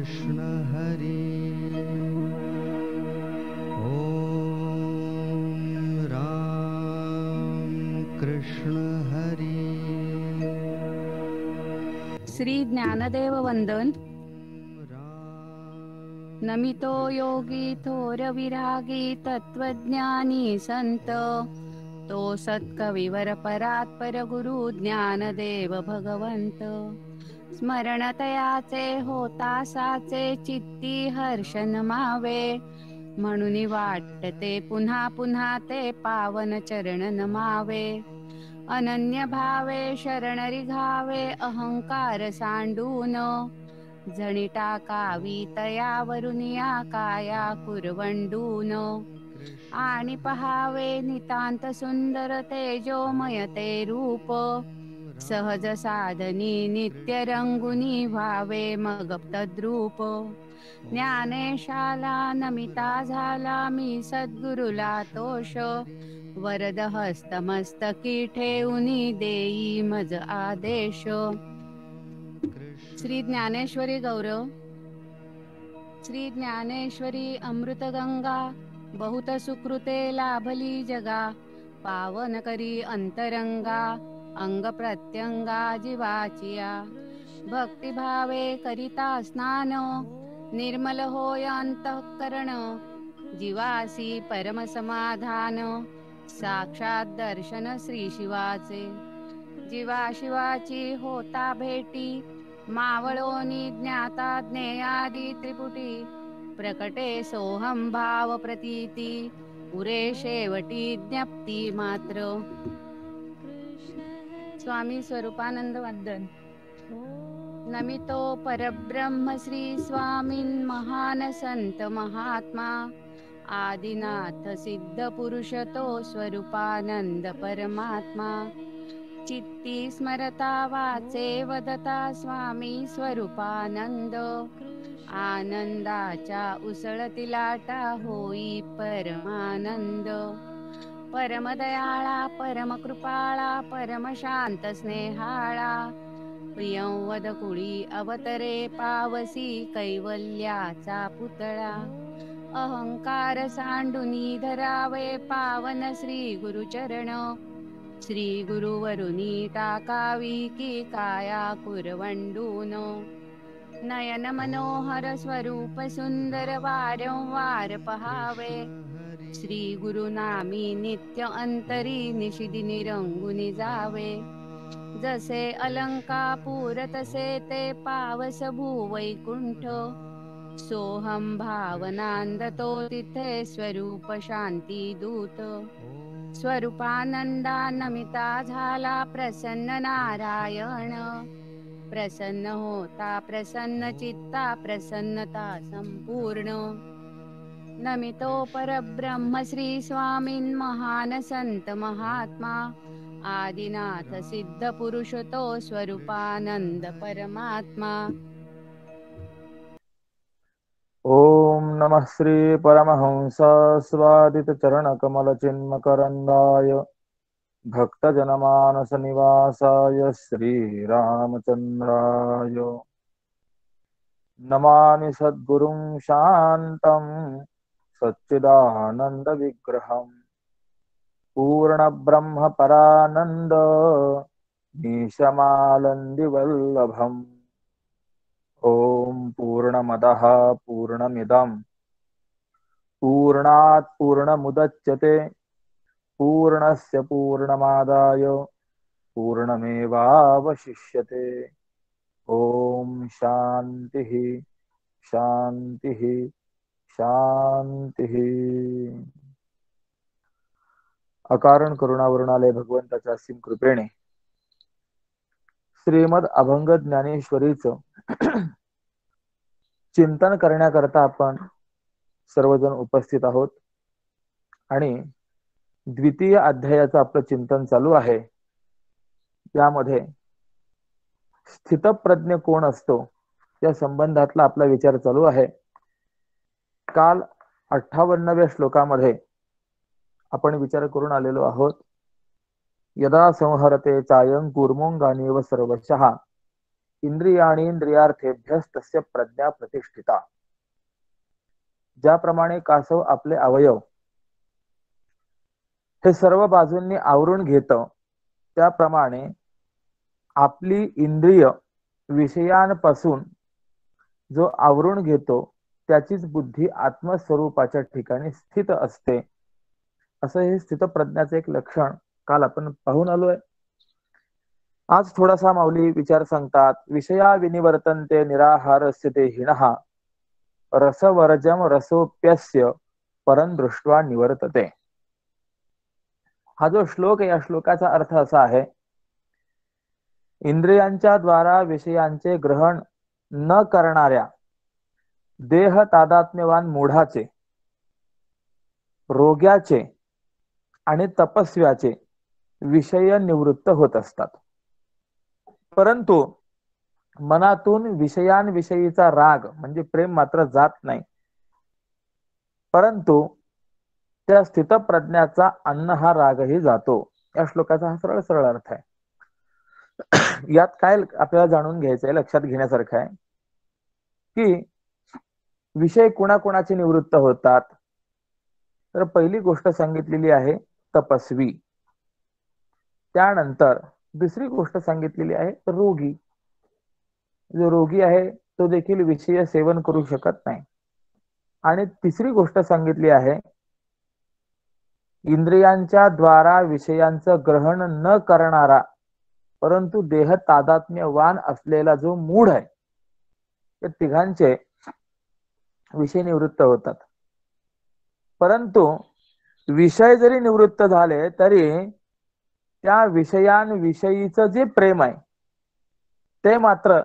कृष्ण हरे ओम राम कृष्ण हरे। श्री ज्ञानदेव वंदन। नमितो योगी थोर विरागी तत्वज्ञानी संत, तो सत्कविवर परात्पर गुरु ज्ञानदेव भगवंत। स्मरण तयाचे होता साचे चित्ती हर्ष नमावे, म्हणून वाटते पुन्हा पुन्हा ते पावन चरण नमावे। अनन्य भावे शरण रिघावे अहंकार सांडून, जणी टाकावी तयावरून या काया कुरवंडून। आणि पहावे नितांत सुंदर तेजोमय ते रूप, सहज साधनी नित्य रंगुनी व्हावे मग तद्रूप। ज्ञानेशाला नमिता झाला मी सद्गुरुला तोष, वरद हस्तमस्तकी ठेवूनी देई मज आदेश। श्री ज्ञानेश्वरी गौरव। श्री ज्ञानेश्वरी अमृतगंगा, बहुत सुकृते लाभली जगा। पावन करी अंतरंगा, अंग प्रत्यंगा जीवाचिया। भक्तिभावे करिता स्नान, निर्मल होय अंतःकरण। जीवासी परम समाधान, साक्षात दर्शन श्री शिवाचे। जीवा शिवाची होता भेटी, मावळोनी ज्ञाता ज्ञेयादी त्रिपुटी। प्रकटे सोहम भाव प्रतीती, उरे शेवटी ज्ञप्ती मात्र। स्वामी स्वरूपानंद वंदन। नमितो परब्रह्म श्री स्वामीन महान संत महात्मा। आदिनाथ सिद्ध पुरुष तो स्वरूपानंद परमात्मा। चित्ती स्मरता वाचे वदता स्वामी स्वरूपानंद। आनंदाच्या उसळती लाटा होई परमानंद। परमदयाळा परमकृपाळा परमशांत स्नेहाळा। प्रियंवद कुळी अवतरे पावसी कैवल्याचा पुतळा। अहंकार सांडुनी धरावे पावन श्री गुरुचरण। श्री गुरुवरुनी टाकावी की काया कुरवंडून। नयन मनोहर स्वरूप सुंदर वारंवार पहावे। श्री गुरुनामी नित्य अंतरी निशिदिनी रंगुनी जावे। जसे अलंकापूर तसे ते पावस भूवैकुंठ। सोहम भावनांद तो तिथे स्वरूप शांती दूत। स्वरूपानंदा नमिता झाला प्रसन्न नारायण। प्रसन्न होता प्रसन्न चित्ता प्रसन्नता संपूर्ण। नमितो परब्रह्म श्री स्वामीन महान संत महात्मा। आदिनाथ सिद्ध पुरुष तो स्वरूपानंद परमात्मा। ओम नमः श्री परमहंस स्वादित चरण कमल चिन्मकरंदाय। भक्तजनमानस निवासाय श्री रामचंद्राय। नमामि सद्गुरुं शान्तं सच्चिदानंद विग्रहम्। पूर्ण ब्रह्म परानंद निशमालंदि वल्लभम्। ओम पूर्णमदः पूर्णमिदं पूर्णात् पूर्णमुदच्यते पूर्णस्य पूर्णमादाय पूर्णमेवावशिष्यते। ओम शांतिः शांतिः शांतिः। अकारण करुणावरुणालय भगवंताच्या असीम कृपेने श्रीमद अभंग ज्ञानेश्वरीचं चिंतन करण्याकरता आपण सर्वजण उपस्थित आहोत आणि द्वितीय अध्यायाचं आपलं चिंतन चालू आहे। यामध्ये स्थितप्रज्ञ कोण असतो या संबंधातला आपला विचार चालू आहे। काल 58व्या श्लोकामध्ये आपण विचार करून आलेलो आहोत। यदा संहरते चायं कूर्मोंगानीव सर्वशः इंद्रियाणी इंद्रियार्थेभ्यस्तस्य प्रज्ञा प्रतिष्ठिता. ज्याप्रमाणे कासव आपले अवयव हे सर्व बाजूंनी आवरून घेतं, त्याप्रमाणे आपली इंद्रिय विषयांपासून जो आवरून घेतो त्याचीच बुद्धी आत्मस्वरूपाच्या ठिकाणी स्थित असते. असं हे स्थितप्रज्ञाचे एक लक्षण काल आपण पाहून आलोय. आज थोडासा माऊली विचार सांगतात. विषया विनिवर्तन्ते निराहारस्य ते हिणः रसवर्जम रसोप्यस्य परं दृष्ट्वा निवर्तते. हा जो श्लोक आहे, या श्लोकाचा अर्थ असा आहे, इंद्रियांच्या द्वारा विषयांचे ग्रहण न करणाऱ्या देह तादात्म्यवान मूढाचे, रोग्याचे आणि तपस्व्याचे विषय निवृत्त होत असतात. परंतु मनातून विषयांविषयीचा राग म्हणजे प्रेम मात्र जात नाही. परंतु त्या स्थितप्रज्ञाचा अन्न हा रागही जातो. या श्लोकाचा हा सरळ सरळ अर्थ आहे. यात काय आपल्याला जाणून घ्यायचंय, लक्षात घेण्यासारखं आहे की विषय कुणाकुणाचे निवृत्त होतात. तर पहिली गोष्ट सांगितलेली आहे तपस्वी. त्यानंतर दुसरी गोष्ट सांगितलेली आहे रोगी. जो रोगी आहे तो देखील विषय सेवन करू शकत नाही. आणि तिसरी गोष्ट सांगितली आहे इंद्रियांच्या द्वारा विषयांचं ग्रहण न करणारा परंतु देह तादात्म्यवान असलेला जो मूढ आहे, त्या तिघांचे विषय निवृत्त होतात. परंतु विषय जरी निवृत्त झाले तरी त्या विषयांविषयीचं जे प्रेम आहे ते मात्र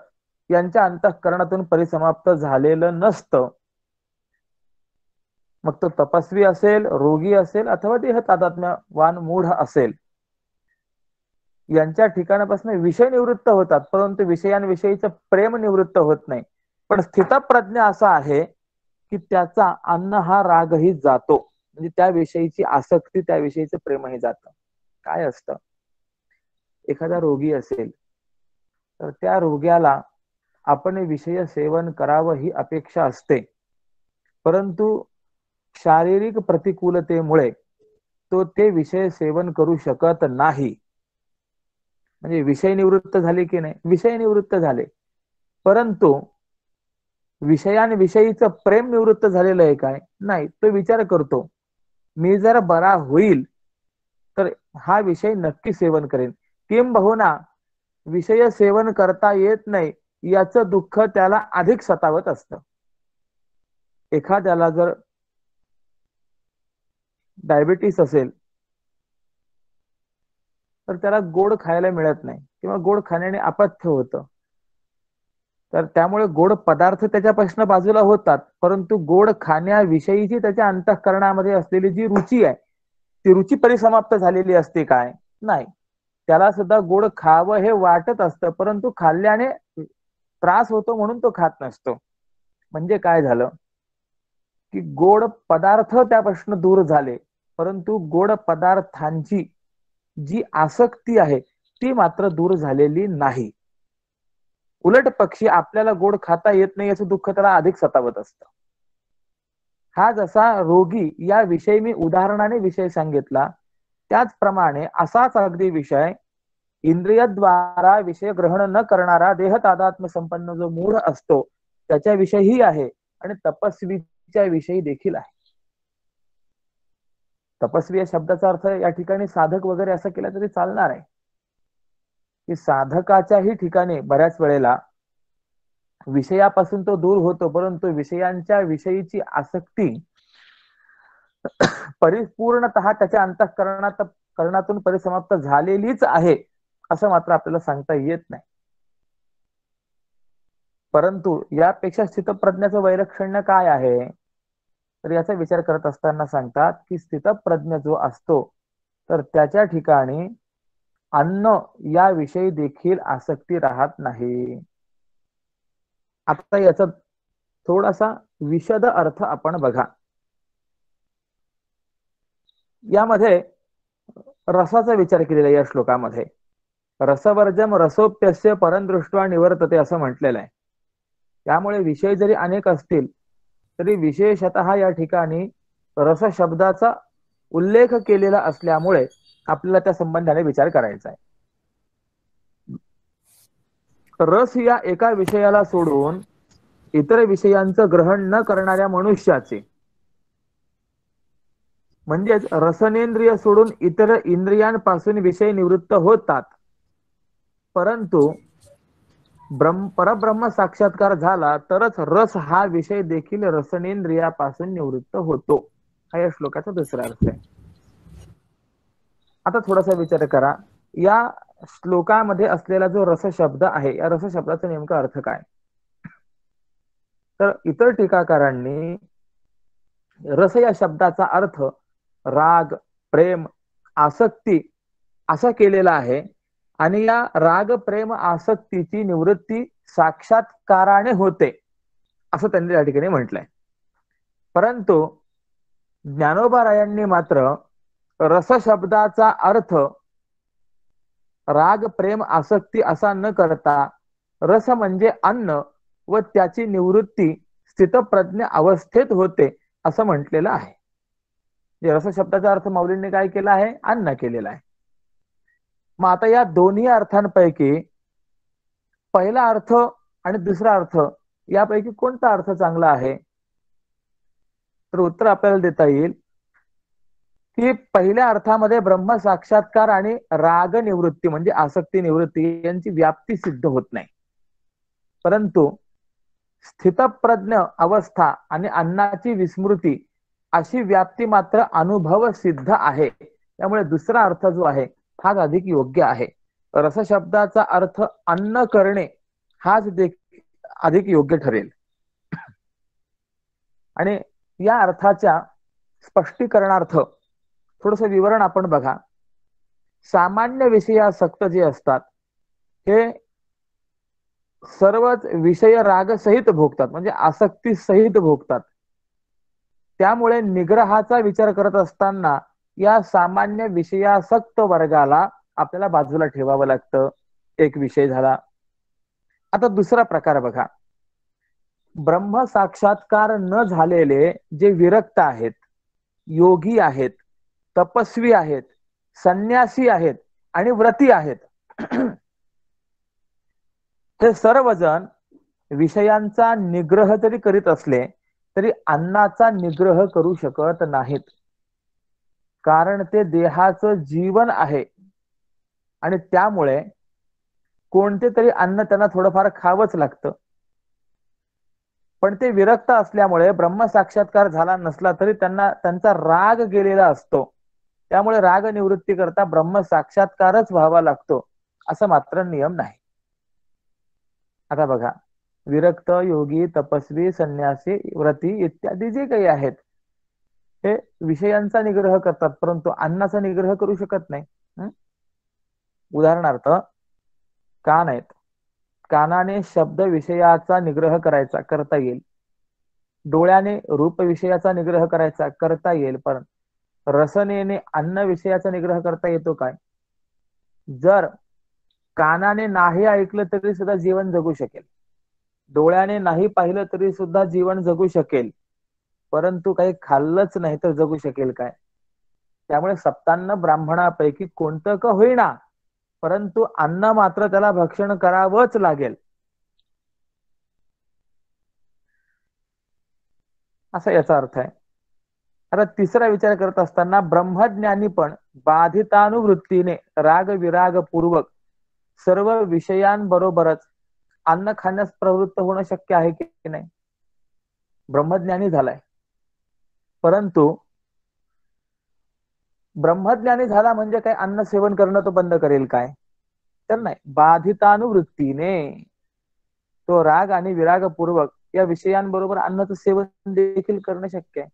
यांच्या अंतःकरणातून परिसमाप्त झालेलं नसतं. मग तो तपस्वी असेल, रोगी असेल अथवा देह तादात्म्यवान मूढ असेल, यांच्या ठिकाणापासून विषय निवृत्त होतात परंतु विषयांविषयीचं प्रेम निवृत्त होत नाही. पण स्थितप्रज्ञ असा आहे की त्याचा अन्न हा रागही जातो, म्हणजे त्याविषयीची आसक्ती, त्याविषयीचं प्रेमही जातं. काय असतं, एखादा रोगी असेल तर त्या रोग्याला आपण विषय सेवन करावं ही अपेक्षा असते, परंतु शारीरिक प्रतिकूलतेमुळे तो ते विषय सेवन करू शकत नाही. म्हणजे विषय निवृत्त झाले की नाही, विषय निवृत्त झाले, परंतु विषयांविषयीचं प्रेम निवृत्त झालेलं आहे काय, नाही. तो विचार करतो मी जर बरा होईल तर हा विषय नक्की सेवन करेन. किंबहुना विषय सेवन करता येत नाही याचं दुःख त्याला अधिक सतावत असतं. एखाद्याला जर डायबिटीस असेल तर त्याला गोड खायला मिळत नाही किंवा गोड खाण्याने अपथ्य होतं, तर त्यामुळे गोड पदार्थ त्याच्यापासून बाजूला होतात, परंतु गोड खाण्याविषयीची त्याच्या अंतःकरणामध्ये असलेली जी रुची आहे ती रुची परिसमाप्त झालेली असते काय, नाही. त्याला सुद्धा गोड खावं हे वाटत असतं, परंतु खाल्ल्याने त्रास होतो म्हणून तो खात नसतो. म्हणजे काय झालं की गोड पदार्थ त्यापासून दूर झाले, परंतु गोड पदार्थांची जी आसक्ती आहे ती मात्र दूर झालेली नाही. उलट पक्षी आपल्याला गोड खाता येत नाही याचं दुःख त्याला अधिक सतावत असतं. हा जसा रोगी या विषयी मी उदाहरणाने विषय सांगितला, त्याचप्रमाणे असाच अगदी विषय इंद्रियद्वारा विषय ग्रहण न करणारा देह तादात्म्य संपन्न जो मूढ असतो त्याच्याविषयी आहे आणि तपस्वीच्या विषयी देखील आहे. तपस्वी या शब्दाचा अर्थ या ठिकाणी साधक वगैरे असं केला तरी चालणार आहे, की साधकाच्याही ठिकाणी बऱ्याच वेळेला विषयापासून तो दूर होतो, परंतु विषयांच्या विषयीची आसक्ती परिपूर्णतः त्याच्या अंतःकरणातून परिसमाप्त झालेलीच आहे असं मात्र आपल्याला सांगता येत नाही. परंतु यापेक्षा स्थितप्रज्ञाचं वैलक्षण्य काय आहे, तर याचा विचार करत असताना सांगतात की स्थितप्रज्ञ जो असतो तर त्याच्या ठिकाणी अन्न याविषयी देखील आसक्ती राहत नाही. आता याचा थोडासा विशद अर्थ आपण बघा. यामध्ये रसाचा विचार केलेला या श्लोकामध्ये. रसवर्जम रसोप्यस्य परंदृष्ट्वा निवर्तते असं म्हटलेलं आहे. त्यामुळे विषय जरी अनेक असतील तरी विशेषतः या ठिकाणी रस शब्दाचा उल्लेख केलेला असल्यामुळे आपल्याला त्या संबंधाने विचार करायचा आहे. रस या एका विषयाला सोडून इतर विषयांचं ग्रहण न करणाऱ्या मनुष्याचे, म्हणजेच रसनेंद्रिय सोडून इतर इंद्रियांपासून विषय निवृत्त होतात, परंतु परब्रह्म साक्षात्कार झाला तरच रस हा विषय देखील रसनेंद्रियापासून निवृत्त होतो. हा या श्लोकाचा दुसरा अर्थ आहे. आता थोडासा विचार करा, या श्लोकामध्ये असलेला जो रस शब्द आहे या रस शब्दाचा नेमका अर्थ काय. तर इतर टीकाकारांनी रस या शब्दाचा अर्थ राग, प्रेम, आसक्ती असा केलेला आहे आणि या राग, प्रेम, आसक्तीची निवृत्ती साक्षात्काराने होते असं त्यांनी या ठिकाणी म्हटलंय. परंतु ज्ञानोबारायांनी मात्र रस शब्दाचा अर्थ राग, प्रेम, आसक्ती असा न करता रस म्हणजे अन्न व त्याची निवृत्ती स्थितप्रज्ञ अवस्थेत होते असं म्हटलेलं आहे. रस शब्दाचा अर्थ माऊलींनी काय केला आहे, अन्न केलेला आहे. मग आता या दोन्ही अर्थांपैकी पहिला अर्थ आणि दुसरा अर्थ यापैकी कोणता अर्थ चांगला आहे. तर उत्तर आपल्याला देता येईल की पहिल्या अर्थामध्ये ब्रह्म साक्षात्कार आणि राग निवृत्ती म्हणजे आसक्ती निवृत्ती यांची व्याप्ती सिद्ध होत नाही, परंतु स्थितप्रज्ञ अवस्था आणि अन्नाची विस्मृती अशी व्याप्ती मात्र अनुभव सिद्ध आहे. त्यामुळे दुसरा अर्थ जो आहे हाच अधिक योग्य आहे. रस शब्दाचा अर्थ अन्न करणे हाच अधिक योग्य ठरेल. आणि या अर्थाच्या स्पष्टीकरणार्थ थोडस विवरण आपण बघा. सामान्य विषयासक्त जे असतात हे सर्वच विषय राग सहित भोगतात, म्हणजे आसक्ती सहित भोगतात. त्यामुळे निग्रहाचा विचार करत असताना या सामान्य विषयासक्त वर्गाला आपल्याला बाजूला ठेवावं लागतं. एक विषय झाला. आता दुसरा प्रकार बघा. ब्रह्म साक्षात्कार न झालेले जे विरक्त आहेत, योगी आहेत, तपस्वी आहेत, संन्यासी आहेत आणि व्रती आहेत, हे सर्वजण विषयांचा निग्रह जरी करीत असले तरी अन्नाचा निग्रह करू शकत नाहीत. कारण ते देहाचं जीवन आहे आणि त्यामुळे कोणते तरी अन्न त्यांना थोडंफार खावंच लागतं. पण ते विरक्त असल्यामुळे ब्रह्म साक्षात्कार झाला नसला तरी त्यांना त्यांचा राग गेलेला असतो. त्यामुळे राग निवृत्ती करता ब्रह्म साक्षात्कारच व्हावा लागतो असं मात्र नियम नाही. आता बघा, विरक्त, योगी, तपस्वी, संन्यासी, व्रती इत्यादी जे काही आहेत हे विषयांचा निग्रह करतात, परंतु अन्नाचा निग्रह करू शकत नाही. उदाहरणार्थ कान आहेत, कानाने शब्द विषयाचा निग्रह करता येईल, डोळ्याने रूप विषयाचा निग्रह करता येईल, पण रसनेने अन्न विषयाचा निग्रह करता येतो काय. जर कानाने नाही ऐकलं तरी सुद्धा जीवन जगू शकेल, डोळ्याने नाही पाहिलं तरी सुद्धा जीवन जगू शकेल, परंतु काही खाल्लंच नाही तर जगू शकेल काय. त्यामुळे सप्तान्न ब्राह्मणापैकी कोणतं का होईना परंतु अन्न मात्र त्याला भक्षण करावंच लागेल असा याचा अर्थ आहे. आता तिसरा विचार करत असताना ब्रह्मज्ञानी पण बाधितानुवृत्तीने राग विराग पूर्वक सर्व विषयांबरोबरच अन्न खाण्यास प्रवृत्त होणं शक्य आहे की नाही. ब्रह्मज्ञानी झालाय, परंतु ब्रह्मज्ञानी झाला म्हणजे काय अन्न सेवन करणं तो बंद करेल काय, तर नाही. बाधितानुवृत्तीने तो राग आणि विरागपूर्वक या विषयांबरोबर अन्नाचं सेवन देखील करणं शक्य आहे.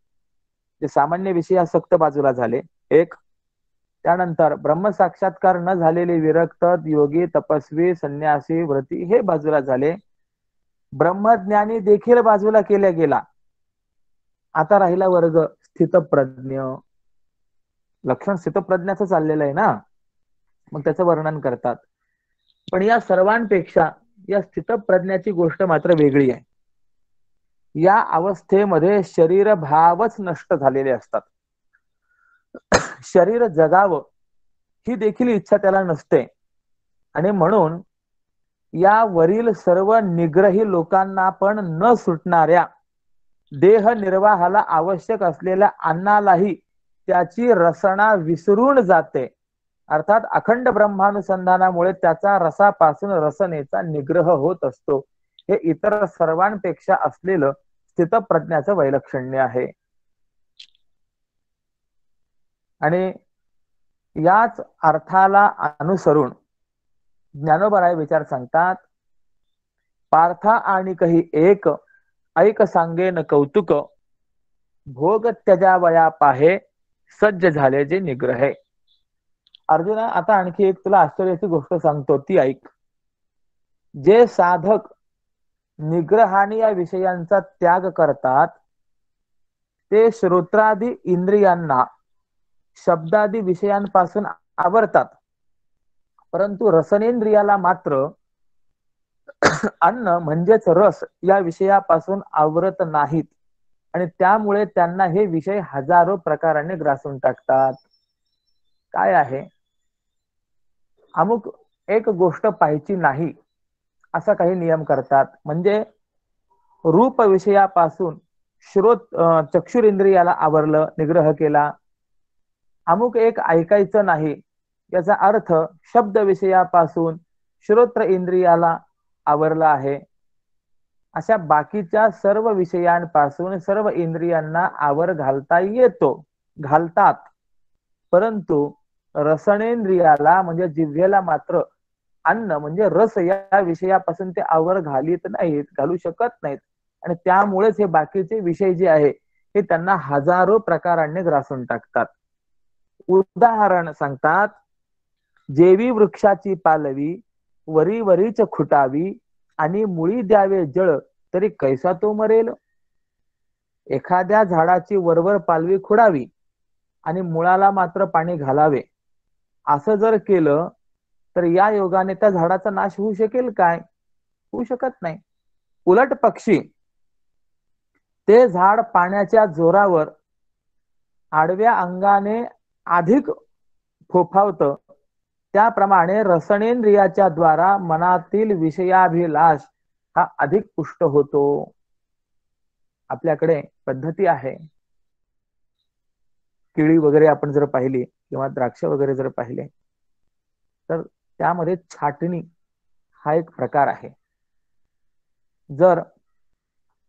जे सामान्य विषयासक्त बाजूला झाले एक, त्यानंतर ब्रह्म साक्षात्कार न झालेले विरक्त, योगी, तपस्वी, संन्यासी, व्रती हे बाजूला झाले. ब्रह्मज्ञानी देखील बाजूला केला गेला. आता राहिला वर्ग स्थितप्रज्ञ. लक्षण स्थितप्रज्ञाचं चाललेलं आहे ना, मग त्याचं वर्णन करतात. पण या सर्वांपेक्षा या स्थितप्रज्ञाची गोष्ट मात्र वेगळी आहे. या अवस्थेमध्ये शरीर भावच नष्ट झालेले असतात. शरीर जगावं ही देखील इच्छा त्याला नसते. आणि म्हणून या वरील सर्व निग्रही लोकांना पण न सुटणाऱ्या देह निर्वाहाला आवश्यक असलेल्या अन्नालाही त्याची रसना विसरून जाते. अर्थात अखंड ब्रह्मानुसंधानामुळे त्याचा रसापासून रसनेचा निग्रह होत असतो. हे इतर सर्वांपेक्षा असलेलं स्थितप्रज्ञाचं वैलक्षण्य आहे. आणि याच अर्थाला अनुसरून ज्ञानोबराय विचार सांगतात, पार्था आणि काही एक ऐक सांगेन कौतुक, भोग त्यजावया पाहे सज्ज झाले जे निग्रह. अर्जुना, आता आणखी एक तुला आश्चर्याची गोष्ट सांगतो, ती ऐक. जे साधक निग्रहाने या विषयांचा त्याग करतात ते श्रोत्रादी इंद्रियांना शब्दादी विषयांपासून आवरतात, परंतु रसनेंद्रियाला मात्र अन्न म्हणजेच रस या विषयापासून आवरत नाहीत. आणि त्यामुळे त्यांना हे विषय हजारो प्रकाराने ग्रासून टाकतात. काय आहे? अमुक एक गोष्ट पाहायची नाही असा काही नियम करतात. म्हणजे रूप विषयापासून चक्षुरेंद्रियाला आवरलं, निग्रह केला. अमुक एक ऐकायचं नाही याचा अर्थ शब्द विषयापासून श्रोत्र इंद्रियाला आवरला आहे. अशा बाकीच्या सर्व विषयांपासून सर्व इंद्रियांना आवर घालता येतो, घालतात, परंतु रसनेंद्रियाला म्हणजे जिव्हेला मात्र अन्न म्हणजे रस या विषयापासून ते आवर घालीत नाहीत, घालू शकत नाहीत. आणि त्यामुळेच हे बाकीचे विषय जे आहे हे त्यांना हजारो प्रकारांनी ग्रासून टाकतात. उदाहरण सांगतात, जेवी वृक्षाची पालवी वरी वरीच खुटावी आणि मुळी द्यावे जळ तरी कैसा तो मरेल. एखाद्या झाडाची वरवर पालवी खुडावी आणि मुळाला मात्र पाणी घालावे, असं जर केलं तर या योगाने त्या झाडाचा नाश होऊ शकेल काय? होऊ शकत नाही. उलट पक्षी ते झाड पाण्याच्या जोरावर आडव्या अंगाने अधिक फोफावतं, त्याप्रमाणे रसनेंद्रियाच्या द्वारा मनातील विषयाभिलाष हा अधिक पुष्ट होतो. आपल्याकडे पद्धती आहे, केळी वगैरे आपण जर पाहिली किंवा द्राक्ष वगैरे जर पाहिले तर त्यामध्ये छाटणी हा एक प्रकार आहे. जर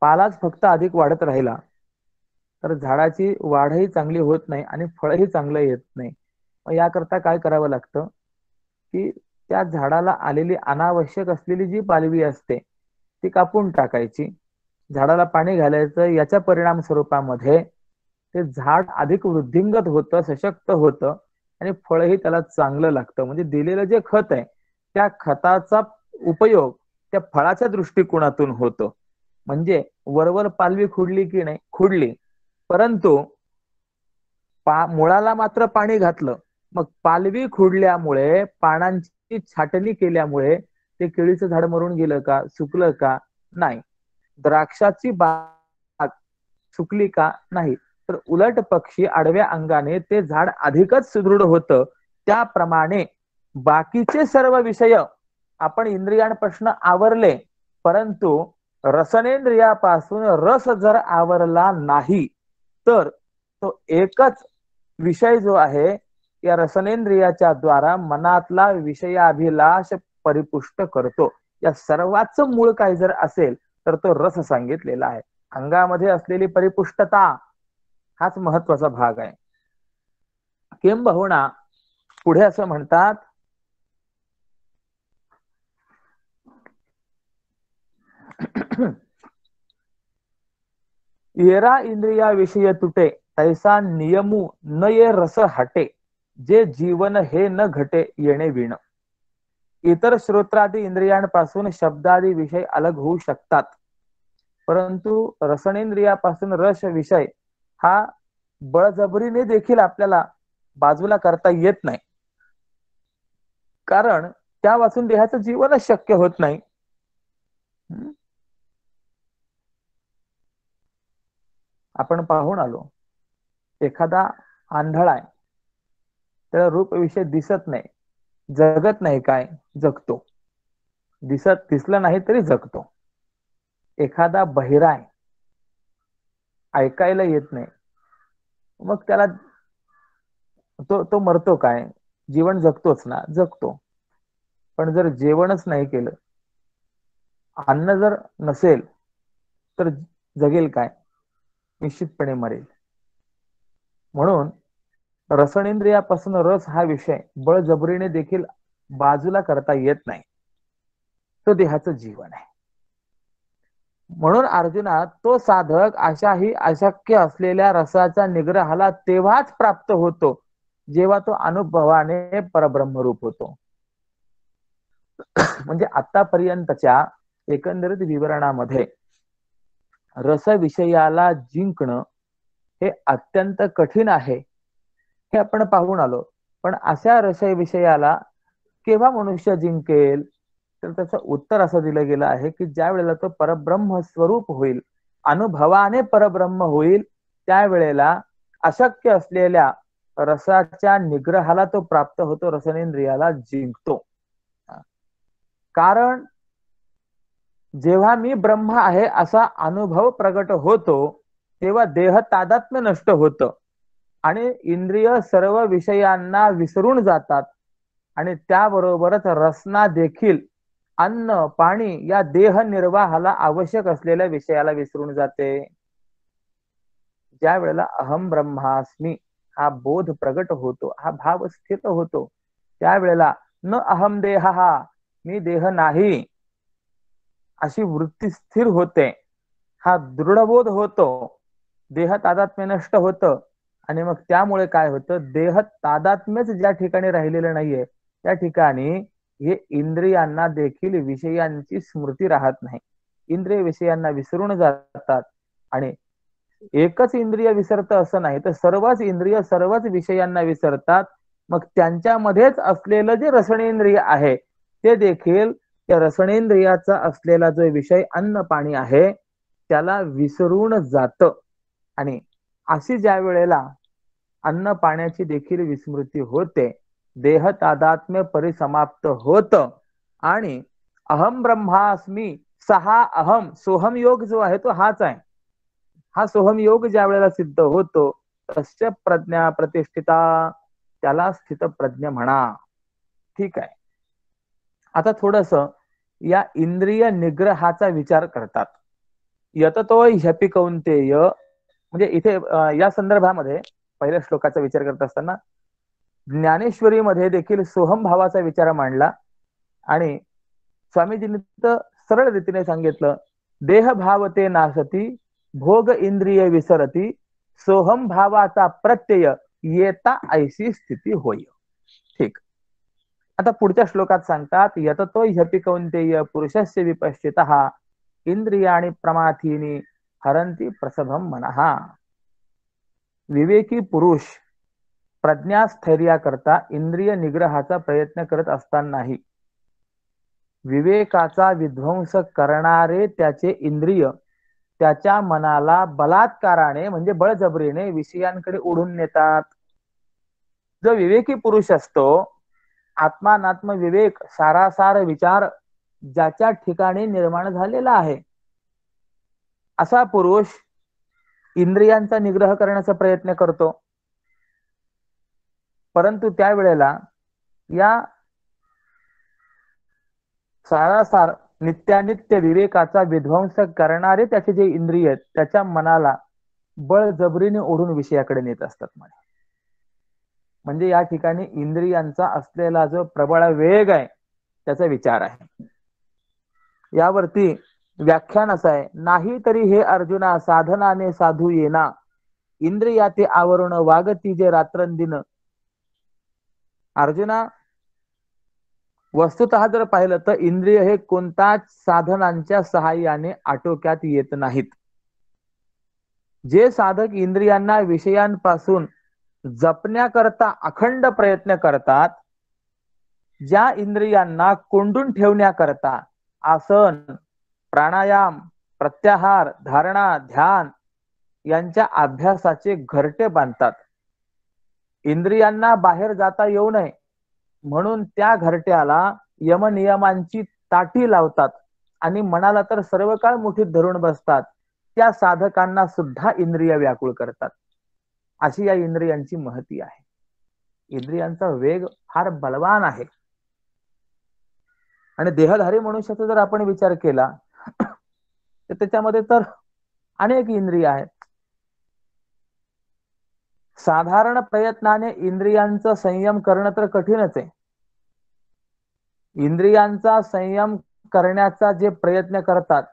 पालाच फक्त अधिक वाढत राहिला तर झाडाची वाढही चांगली होत नाही आणि फळही चांगलं येत नाही. मग याकरता काय करावं लागतं की त्या झाडाला आलेली अनावश्यक असलेली जी पालवी असते ती कापून टाकायची, झाडाला पाणी घालायचं. याच्या परिणाम स्वरूपामध्ये ते झाड अधिक वृद्धिंगत होतं, सशक्त होतं आणि फळही त्याला चांगलं लागतं. म्हणजे दिलेलं जे खत आहे त्या खताचा उपयोग त्या फळाच्या दृष्टिकोनातून होतो. म्हणजे वरवर पालवी खुडली की नाही, खुडली, परंतु मुळाला मात्र पाणी घातलं, मग पालवी खुडल्यामुळे पानांची छाटणी केल्यामुळे ते केळीचं झाड मरून गेलं का, सुकलं का? नाही. द्राक्षाची बाग सुकली का? नाही. तर उलट पक्षी आडव्या अंगाने ते झाड अधिकच सुदृढ होतं. त्याप्रमाणे बाकीचे सर्व विषय आपण इंद्रियांपासून आवरले, परंतु रसनेंद्रियापासून रस जर आवरला नाही तर तो एकच विषय जो आहे या रसनेंद्रियाच्या द्वारा मनातला विषयाभिलाष परिपुष्ट करतो. या सर्वाचं मूळ काय जर असेल तर तो रस सांगितलेला आहे. अंगामध्ये असलेली परिपुष्टता हाच महत्वाचा भाग आहे. किंबहुना पुढे असं म्हणतात, येरा इंद्रिया विषय तुटे तैसा नियमू न ये रस हटे, जे जीवन हे न घटे येणे विण. इतर श्रोत्रादी इंद्रियांपासून शब्दादी विषय अलग होऊ शकतात, परंतु रसनेंद्रियापासून रस विषय हा बळजबरीने देखील आपल्याला बाजूला करता येत नाही. कारण त्या वाचून देहाचं जीवनच शक्य होत नाही. आपण पाहून आलो, एखादा आंधळा आहे, त्याला रूप विषय दिसत नाही, जगत नाही, काय जगतो, दिसलं नाही तरी जगतो. एखादा बहिरा आहे, ऐकायला येत नाही, मग त्याला तो मरतो काय, जीवन जगतोच ना, जगतो. पण जर जेवणच नाही केलं, अन्न जर नसेल तर जगेल काय, निश्चितपणे मरेल. म्हणून रसनेंद्रियापासून रस हा विषय बळजबरीने देखील बाजूला करता येत नाही, तो देहाचं जीवन आहे. म्हणून अर्जुना, तो साधक अशाही अशक्य असलेल्या रसाच्या निग्रहाला तेव्हाच प्राप्त होतो जेव्हा तो अनुभवाने परब्रह्मरूप होतो. म्हणजे आतापर्यंतच्या एकंदरीत विवरणामध्ये रस विषयाला जिंकणं हे अत्यंत कठीण आहे हे आपण पाहून आलो. पण अशा रस विषयाला केव्हा मनुष्य जिंकेल, तर त्याचं उत्तर असं दिलं गेलं आहे की ज्या वेळेला तो परब्रह्म स्वरूप होईल, अनुभवाने परब्रह्म होईल, त्यावेळेला अशक्य असलेल्या रसाच्या निग्रहाला तो प्राप्त होतो, रसनेंद्रियाला जिंकतो. कारण जेव्हा मी ब्रह्म आहे असा अनुभव प्रगट होतो, तेव्हा देह तादात्म्य नष्ट होतं आणि इंद्रिय सर्व विषयांना विसरून जातात आणि त्याबरोबरच रसना देखील अन्न पाणी या देह निर्वाहाला आवश्यक असलेल्या विषयाला विसरून जाते. ज्या वेळेला अहम ब्रह्मास्मी हा बोध प्रगट होतो, हा भाव स्थित होतो, त्यावेळेला न अहम देह, हा मी देह नाही अशी वृत्ती स्थिर होते, हा दृढबोध होतो, देह तादात्म्य नष्ट होतं. आणि मग त्यामुळे काय होतं, देह तादात्म्यच ज्या ठिकाणी राहिलेलं नाहीये त्या ठिकाणी हे इंद्रियांना देखील विषयांची स्मृती राहत नाही, इंद्रिय विषयांना विसरून जातात. आणि एकच इंद्रिय विसरतं असं नाही, तर सर्वच इंद्रिय सर्वच विषयांना विसरतात. मग त्यांच्यामध्येच असलेलं जे रसनेंद्रिय आहे ते देखील त्या रसनेंद्रियाचा असलेला जो विषय अन्न पाणी आहे त्याला विसरून जातं. आणि अशी ज्या वेळेला अन्न पाण्याची देखील विस्मृती होते, देह तादात्म्य परिसमाप्त होतं आणि अहम ब्रह्मास्मी सहा अहम सोहम योग जो आहे तो हाच आहे. हा सोहम योग ज्या वेळेला सिद्ध होतो, तस्य प्रज्ञा प्रतिष्ठिता, त्याला स्थित प्रज्ञ म्हणा. ठीक आहे, आता थोडस या इंद्रिय निग्रहाचा विचार करतात. यततो ह्यपि कौंतेय, म्हणजे इथे या संदर्भामध्ये पहिल्या श्लोकाचा विचार करत असताना ज्ञानेश्वरीमध्ये देखील सोहम भावाचा विचार मांडला आणि स्वामीजींनी तर सरळ रीतीने सांगितलं, देह भावते नासती भोग इंद्रिय विसरती सोहम भावाचा प्रत्यय येता ऐशी स्थिती होय. ठीक, आता पुढच्या श्लोकात सांगतात, यततो ह्यपि कौंतेय पुरुषस्य विपश्चितः इंद्रियाणि प्रमाथीनि हरंती प्रसभम मनः. विवेकी पुरुष प्रज्ञास्थैर्या करता इंद्रिय निग्रहाचा प्रयत्न करत असतानाही विवेकाचा विध्वंस करणारे त्याचे इंद्रिय त्याच्या मनाला बलात्काराने म्हणजे बळजबरीने विषयांकडे ओढून नेतात. जो विवेकी पुरुष असतो, आत्मानात्म विवेक सारासार विचार ज्याच्या ठिकाणी निर्माण झालेला आहे, असा पुरुष इंद्रियांचा निग्रह करण्याचा प्रयत्न करतो. परंतु त्यावेळेला या सारासार नित्यानित्य विवेकाचा विध्वंस करणारे त्याचे जे इंद्रिय आहेत त्याच्या मनाला बळजबरीने ओढून विषयाकडे नेत असतात. म्हणजे या ठिकाणी इंद्रियांचा असलेला जो प्रबळ वेग आहे त्याचा विचार आहे. यावरती व्याख्यान असं आहे, नाही तरी हे अर्जुना साधनाने साधू येना इंद्रियाते आवरण वागती जे रात्रंदिन. अर्जुना, वस्तुतः जर पाहिलं तर इंद्रिय हे कोणत्याच साधनांच्या सहाय्याने आटोक्यात येत नाहीत. जे साधक इंद्रियांना विषयांपासून जपण्याकरता अखंड प्रयत्न करतात, ज्या इंद्रियांना कोंडून ठेवण्याकरता आसन, प्राणायाम, प्रत्याहार, धारणा, ध्यान यांच्या अभ्यासाचे घरटे बांधतात. इंद्रियांना बाहेर जाता येऊ नये म्हणून त्या घरट्याला यमनियमांची ताटी लावतात आणि मनाला तर सर्व काळ मुठीत धरून बसतात. त्या साधकांना सुद्धा इंद्रिय व्याकुळ करतात. अशी या इंद्रियांची महती आहे. इंद्रियांचा वेग फार बलवान आहे. आणि देहधारी मनुष्याचा जर आपण विचार केला तर त्याच्यामध्ये तर अनेक इंद्रिय आहेत. साधारण प्रयत्नाने इंद्रियांचा संयम करणं तर कठीणच आहे. इंद्रियांचा संयम करण्याचा जे प्रयत्न करतात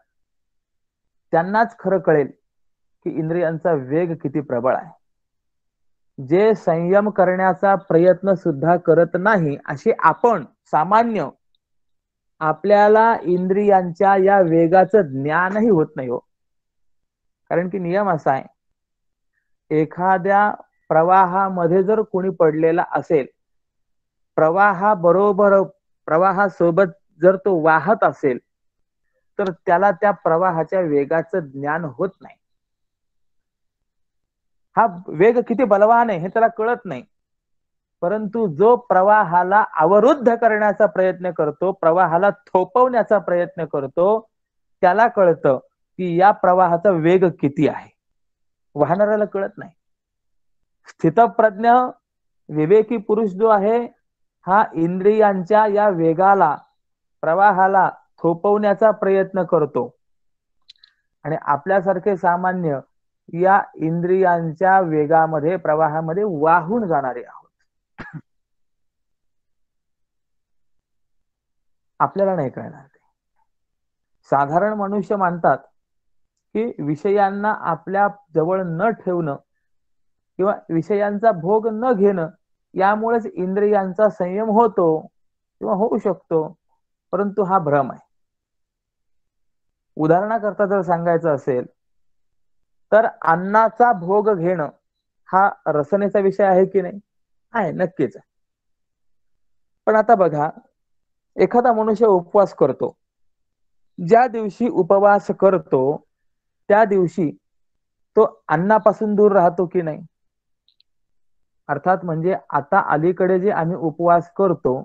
त्यांनाच खरं कळेल की इंद्रियांचा वेग किती प्रबळ आहे. जे संयम करण्याचा प्रयत्न सुद्धा करत नाही असे आपण सामान्य, आपल्याला इंद्रियांच्या या वेगाचं ज्ञानही होत नाही हो. कारण की नियम असा आहे, एखाद्या प्रवाहामध्ये जर कोणी पडलेला असेल, प्रवाहासोबत जर तो वाहत असेल तर त्याला त्या प्रवाहाच्या वेगाचं ज्ञान होत नाही. हा वेग किती बलवान आहे हे त्याला कळत नाही. परंतु जो प्रवाहाला अवरुद्ध करण्याचा प्रयत्न करतो, प्रवाहाला थोपवण्याचा प्रयत्न करतो, त्याला कळतं की या प्रवाहाचा वेग किती आहे. वाहणाऱ्याला कळत नाही. स्थितप्रज्ञ विवेकी पुरुष जो आहे हा इंद्रियांच्या या वेगाला, प्रवाहाला थोपवण्याचा प्रयत्न करतो. आणि आपल्यासारखे सामान्य या इंद्रियांच्या वेगामध्ये, प्रवाहामध्ये वाहून जाणारे आहोत. आपल्याला नाही कळणार ते. साधारण मनुष्य मानतात की विषयांना आपल्या जवळ न ठेवणं किंवा विषयांचा भोग न घेणं यामुळेच इंद्रियांचा संयम होतो किंवा होऊ शकतो. परंतु हा भ्रम आहे. उदाहरणाकरता जर सांगायचं असेल तर अन्नाचा भोग घेणं हा रसनेचा विषय आहे की नाही? आहे, नक्कीच आहे. पण आता बघा, एखादा मनुष्य उपवास करतो. ज्या दिवशी उपवास करतो त्या दिवशी तो अन्नापासून दूर राहतो की नाही? अर्थात म्हणजे आता अलीकडे जे आम्ही उपवास करतो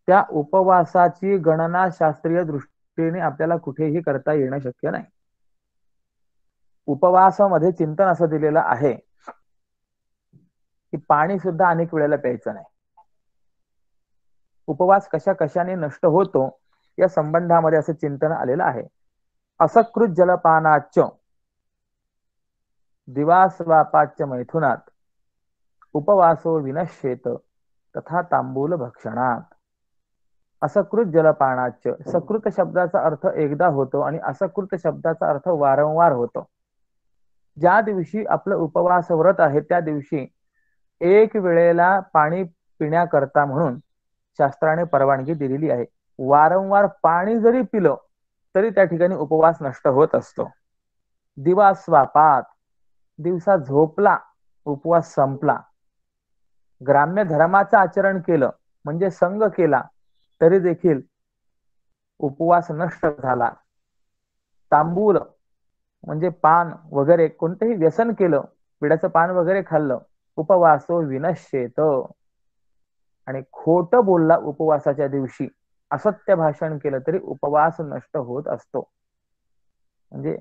त्या उपवासाची गणना शास्त्रीय दृष्टीने आपल्याला कुठेही करता येणं शक्य नाही. उपवासामध्ये चिंतन असं दिलेलं आहे की पाणी सुद्धा अनेक वेळेला प्यायचं नाही. उपवास कशा कशाने नष्ट होतो या संबंधामध्ये असं चिंतन आलेलं आहे. असकृत जलपानाच दिवास्वापाच्य मैथुनात उपवासो विनश्येत तथा तांबूल भक्षणात. असकृत जलपानाच, सकृत शब्दाचा अर्थ एकदा होतो आणि असकृत शब्दाचा अर्थ वारंवार होतो. ज्या दिवशी आपलं उपवास व्रत आहे त्या दिवशी एक वेळेला पाणी पिण्याकरता म्हणून शास्त्राने परवानगी दिलेली आहे. वारंवार पाणी जरी पिलं तरी त्या ठिकाणी उपवास नष्ट होत असतो. दिवास्वापात, दिवसा झोपला उपवास संपला. ग्राम्य धर्माचं आचरण केलं म्हणजे संग केला तरी देखील उपवास नष्ट झाला. तांबूल म्हणजे पान वगैरे कोणतेही व्यसन केलं, पिढ्याचं पान वगैरे खाल्लं, उपवासो विनश्येत. आणि खोटं बोलला उपवासाच्या दिवशी, असत्य भाषण केलं तरी उपवास नष्ट होत असतो. म्हणजे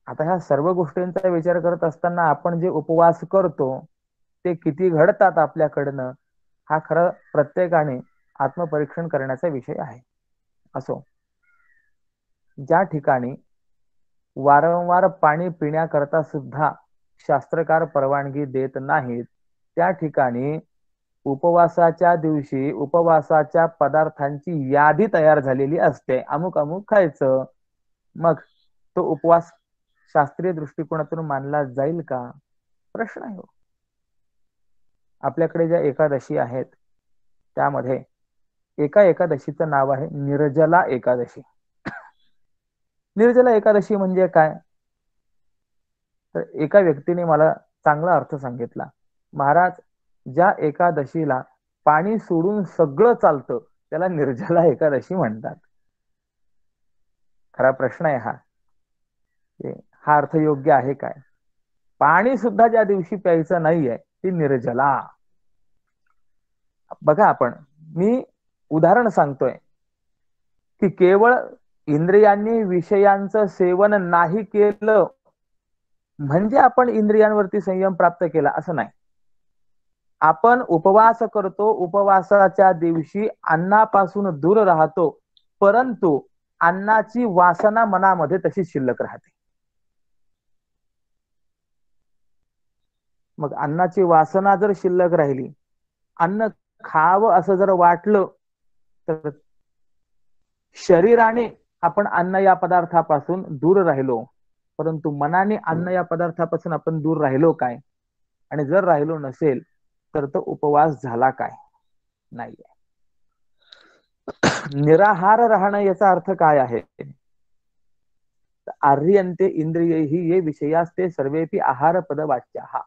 आता ह्या सर्व गोष्टींचा विचार करत असताना आपण जे उपवास करतो ते किती घडतात आपल्याकडनं हा खरं प्रत्येकाने आत्मपरीक्षण करण्याचा विषय आहे. असो, ज्या ठिकाणी वारंवार पाणी पिण्याकरता सुद्धा शास्त्रकार परवानगी देत नाहीत त्या ठिकाणी उपवासाच्या दिवशी उपवासाच्या पदार्थांची यादी तयार झालेली असते. अमुक अमुक खायचं. मग तो उपवास शास्त्रीय दृष्टिकोनातून मानला जाईल का? प्रश्न आहे. आपल्याकडे ज्या एकादशी आहेत त्यामध्ये एका एकादशीचं नाव आहे निर्जला एकादशी. निर्जला एकादशी म्हणजे काय? तर एका व्यक्तीने मला चांगला अर्थ सांगितला. महाराज, ज्या एकादशीला पाणी सोडून सगळं चालतं त्याला निर्जला एकादशी म्हणतात. खरा प्रश्न आहे हा. हा अर्थ योग्य आहे काय? पाणी सुद्धा ज्या दिवशी प्यायचं नाहीये ती निर्जला. बघा, आपण मी उदाहरण सांगतोय की केवळ इंद्रियांनी विषयांचं सेवन नाही केलं म्हणजे आपण इंद्रियांवरती संयम प्राप्त केला असं नाही. आपण उपवास करतो, उपवासाच्या दिवशी अन्नापासून दूर राहतो, परंतु अन्नाची वासना मनामध्ये तशीच शिल्लक राहते. मग अन्नाची वासना जर शिल्लक राहिली, अन्न खावं असं जर वाटलं, तर शरीराने आपण अन्न या पदार्थापासून दूर राहिलो, परंतु मनाने अन्न या पदार्थापासून आपण दूर राहिलो काय? आणि जर राहिलो नसेल तर तो उपवास झाला काय? नाहीये. निराहार राहणं याचा अर्थ काय आहे? आर्यन्ते इंद्रियैहि ये विषयास्ते सर्वेपि आहार पदवाच्याः.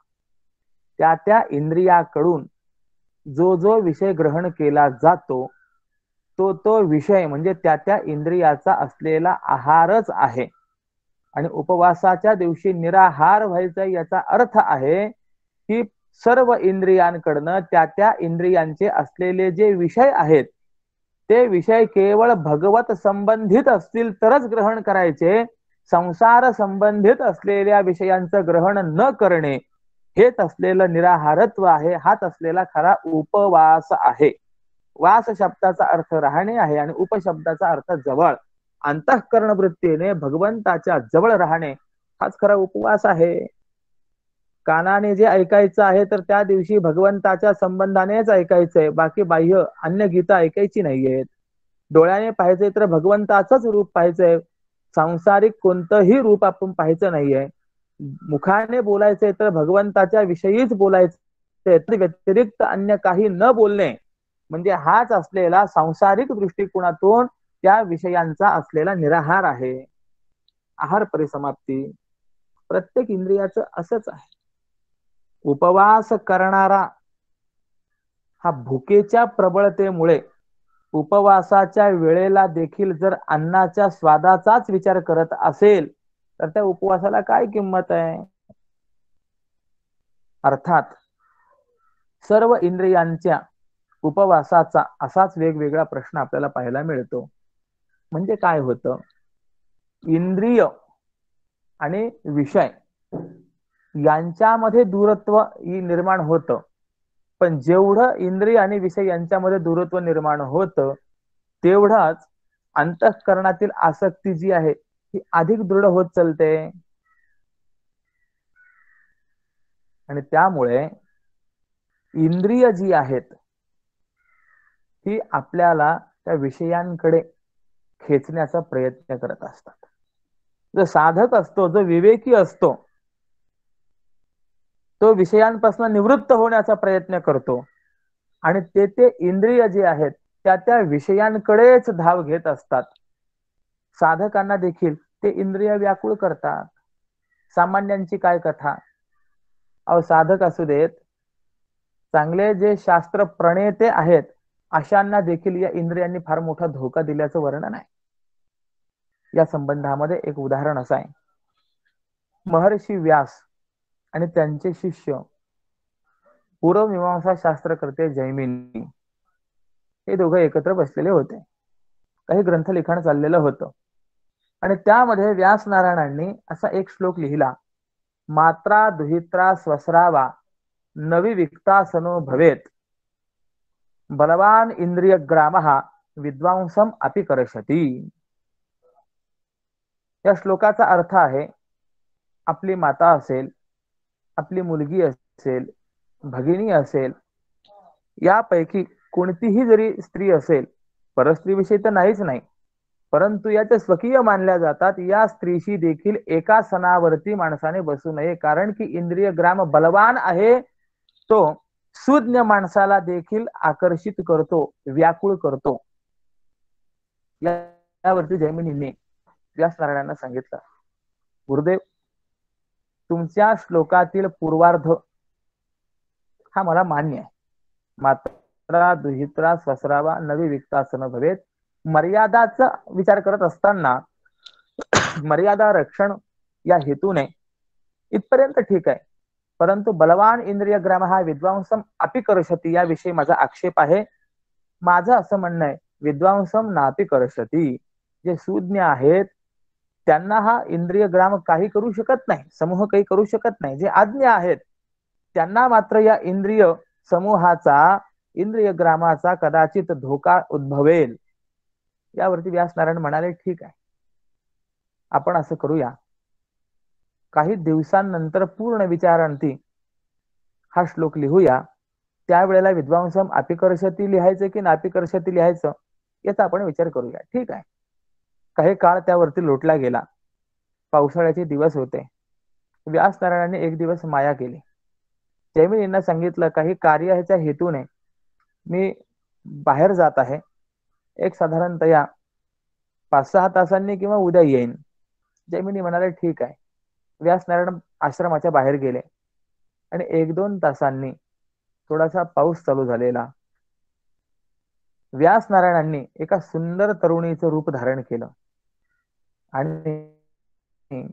त्या त्या इंद्रियाकडून जो जो विषय ग्रहण केला जातो तो तो विषय म्हणजे त्या त्या इंद्रियाचा असलेला आहारच आहे. आणि उपवासाच्या दिवशी निराहार व्हायचा याचा अर्थ आहे की सर्व इंद्रियांकडनं त्या त्या इंद्रियांचे असलेले जे विषय आहेत ते विषय केवळ भगवत संबंधित असतील तरच ग्रहण करायचे. संसार संबंधित असलेल्या विषयांचं ग्रहण न करणे हेच असलेलं निराहारत्व आहे. हाच असलेला खरा उपवास आहे. वास शब्दाचा अर्थ राहणे आहे आणि उपशब्दाचा अर्थ जवळ. अंतःकरण वृत्तीने भगवंताच्या जवळ राहणे हाच खरा उपवास आहे. कानाने जे ऐकायचं आहे तर त्या दिवशी भगवंताच्या संबंधानेच ऐकायचंय, बाकी बाह्य अन्य गीतं ऐकायची नाहीयेत. डोळ्याने पाहायचंय तर भगवंताचंच रूप पाहायचंय, सांसारिक कोणतंही रूप आपण पाहायचं नाहीये. मुखाने बोलायचंय तर भगवंताच्या विषयीच बोलायचंय, व्यतिरिक्त अन्य काही न बोलणे म्हणजे हाच असलेला सांसारिक दृष्टिकोनातून त्या विषयांचा असलेला निराहार आहे. आहार परिसमाप्ती प्रत्येक इंद्रियाचं असंच आहे. उपवास करणारा हा भुकेच्या प्रबळतेमुळे उपवासाच्या वेळेला देखील जर अन्नाच्या स्वादाचाच विचार करत असेल तर त्या उपवासाला काय किंमत आहे? अर्थात सर्व इंद्रियांच्या उपवासाचा असाच वेगवेगळा प्रश्न आपल्याला पाहायला मिळतो. म्हणजे काय होतं? इंद्रिय आणि विषय यांच्यामध्ये दूरत्व निर्माण होतं, पण जेवढं इंद्रिय आणि विषय यांच्यामध्ये दूरत्व निर्माण होतं तेवढाच अंतःकरणातील आसक्ती जी आहे ती अधिक दृढ होत चालते. आणि त्यामुळे इंद्रिय जी आहेत ती आपल्याला त्या विषयांकडे खेचण्याचा प्रयत्न करत असतात. जो साधक असतो, जो विवेकी असतो, तो विषयांपासून निवृत्त होण्याचा प्रयत्न करतो आणि ते इंद्रिय जे आहेत त्या त्या विषयांकडेच धाव घेत असतात. साधकांना देखील ते इंद्रिय व्याकुळ करतात. सामान्यांची काय कथा? अहो, साधक असू देत, चांगले जे शास्त्र प्रणेते आहेत अशांना देखील या इंद्रियांनी फार मोठा धोका दिल्याचं वर्णन आहे. या संबंधामध्ये एक उदाहरण असं आहे. महर्षी व्यास आणि त्यांचे शिष्य पूर्वमीमांसा शास्त्रकर्ते जैमिनी हे दोघं एकत्र बसलेले होते. काही ग्रंथ लिखाण चाललेलं होतं आणि त्यामध्ये व्यास नारायणांनी असा एक श्लोक लिहिला. मात्रा दुहित्रा स्वस्रावा नवी विक्तासनो भवेत बलवान इंद्रिय ग्रामः विद्वांसम अपि करशती. या श्लोकाचा अर्थ आहे, आपली माता असेल, आपली मुलगी असेल, भगिनी असेल, यापैकी कोणतीही जरी स्त्री असेल, परस्त्रीविषयी तर नाहीच नाही, परंतु याच्या स्वकीय मानल्या जातात, या स्त्रीशी देखील एका सणावरती माणसाने बसू नये. कारण की इंद्रिय ग्राम बलवान आहे, तो सुज्ञ माणसाला देखील आकर्षित करतो, व्याकुळ करतो. यावरती जैमिनींनी व्यास नारायणांना सांगितलं, गुरुदेव, तुमच्या श्लोकातील पूर्वार्ध हा मला मान्य आहे. मात्र दुहित्रा स्वसरावा नवी विक्तासन भवेत. मर्यादाचा विचार करत असताना मर्यादा रक्षण या हेतूने इथपर्यंत ठीक आहे, परंतु बलवान इंद्रिय ग्राम हा विद्वांसम अपि करशती याविषयी माझा आक्षेप आहे. माझं असं म्हणणं आहे, विद्वांसम नापि करशती, जे सुज्ञ आहेत त्यांना हा इंद्रिय ग्राम काही करू शकत नाही, समूह काही करू शकत नाही. जे आज्ञ आहेत त्यांना मात्र या इंद्रिय समूहाचा, इंद्रिय ग्रामाचा कदाचित धोका उद्भवेल. यावरती व्यासनारायण म्हणाले, ठीक आहे, आपण असं करूया, काही दिवसांनंतर पूर्ण विचारांती हा श्लोक लिहूया. त्यावेळेला विद्वांसम अपिकर्षती लिहायचं की नापिकर्षती लिहायचं याचा आपण विचार करूया. ठीक आहे. काही काळ त्यावरती लोटला गेला. पावसाळ्याचे दिवस होते. व्यासनारायणाने एक दिवस माया केली. जैमिनींना सांगितलं, काही कार्याच्या हेतूने मी बाहेर जात आहे, एक साधारणतया 5-6 तासांनी किंवा उद्या येईन. जैमिनी म्हणाले, ठीक आहे. व्यासनारायण आश्रमाच्या बाहेर गेले आणि 1-2 तासांनी थोडासा पाऊस चालू झालेला. व्यासनारायणांनी एका सुंदर तरुणीचं रूप धारण केलं आणि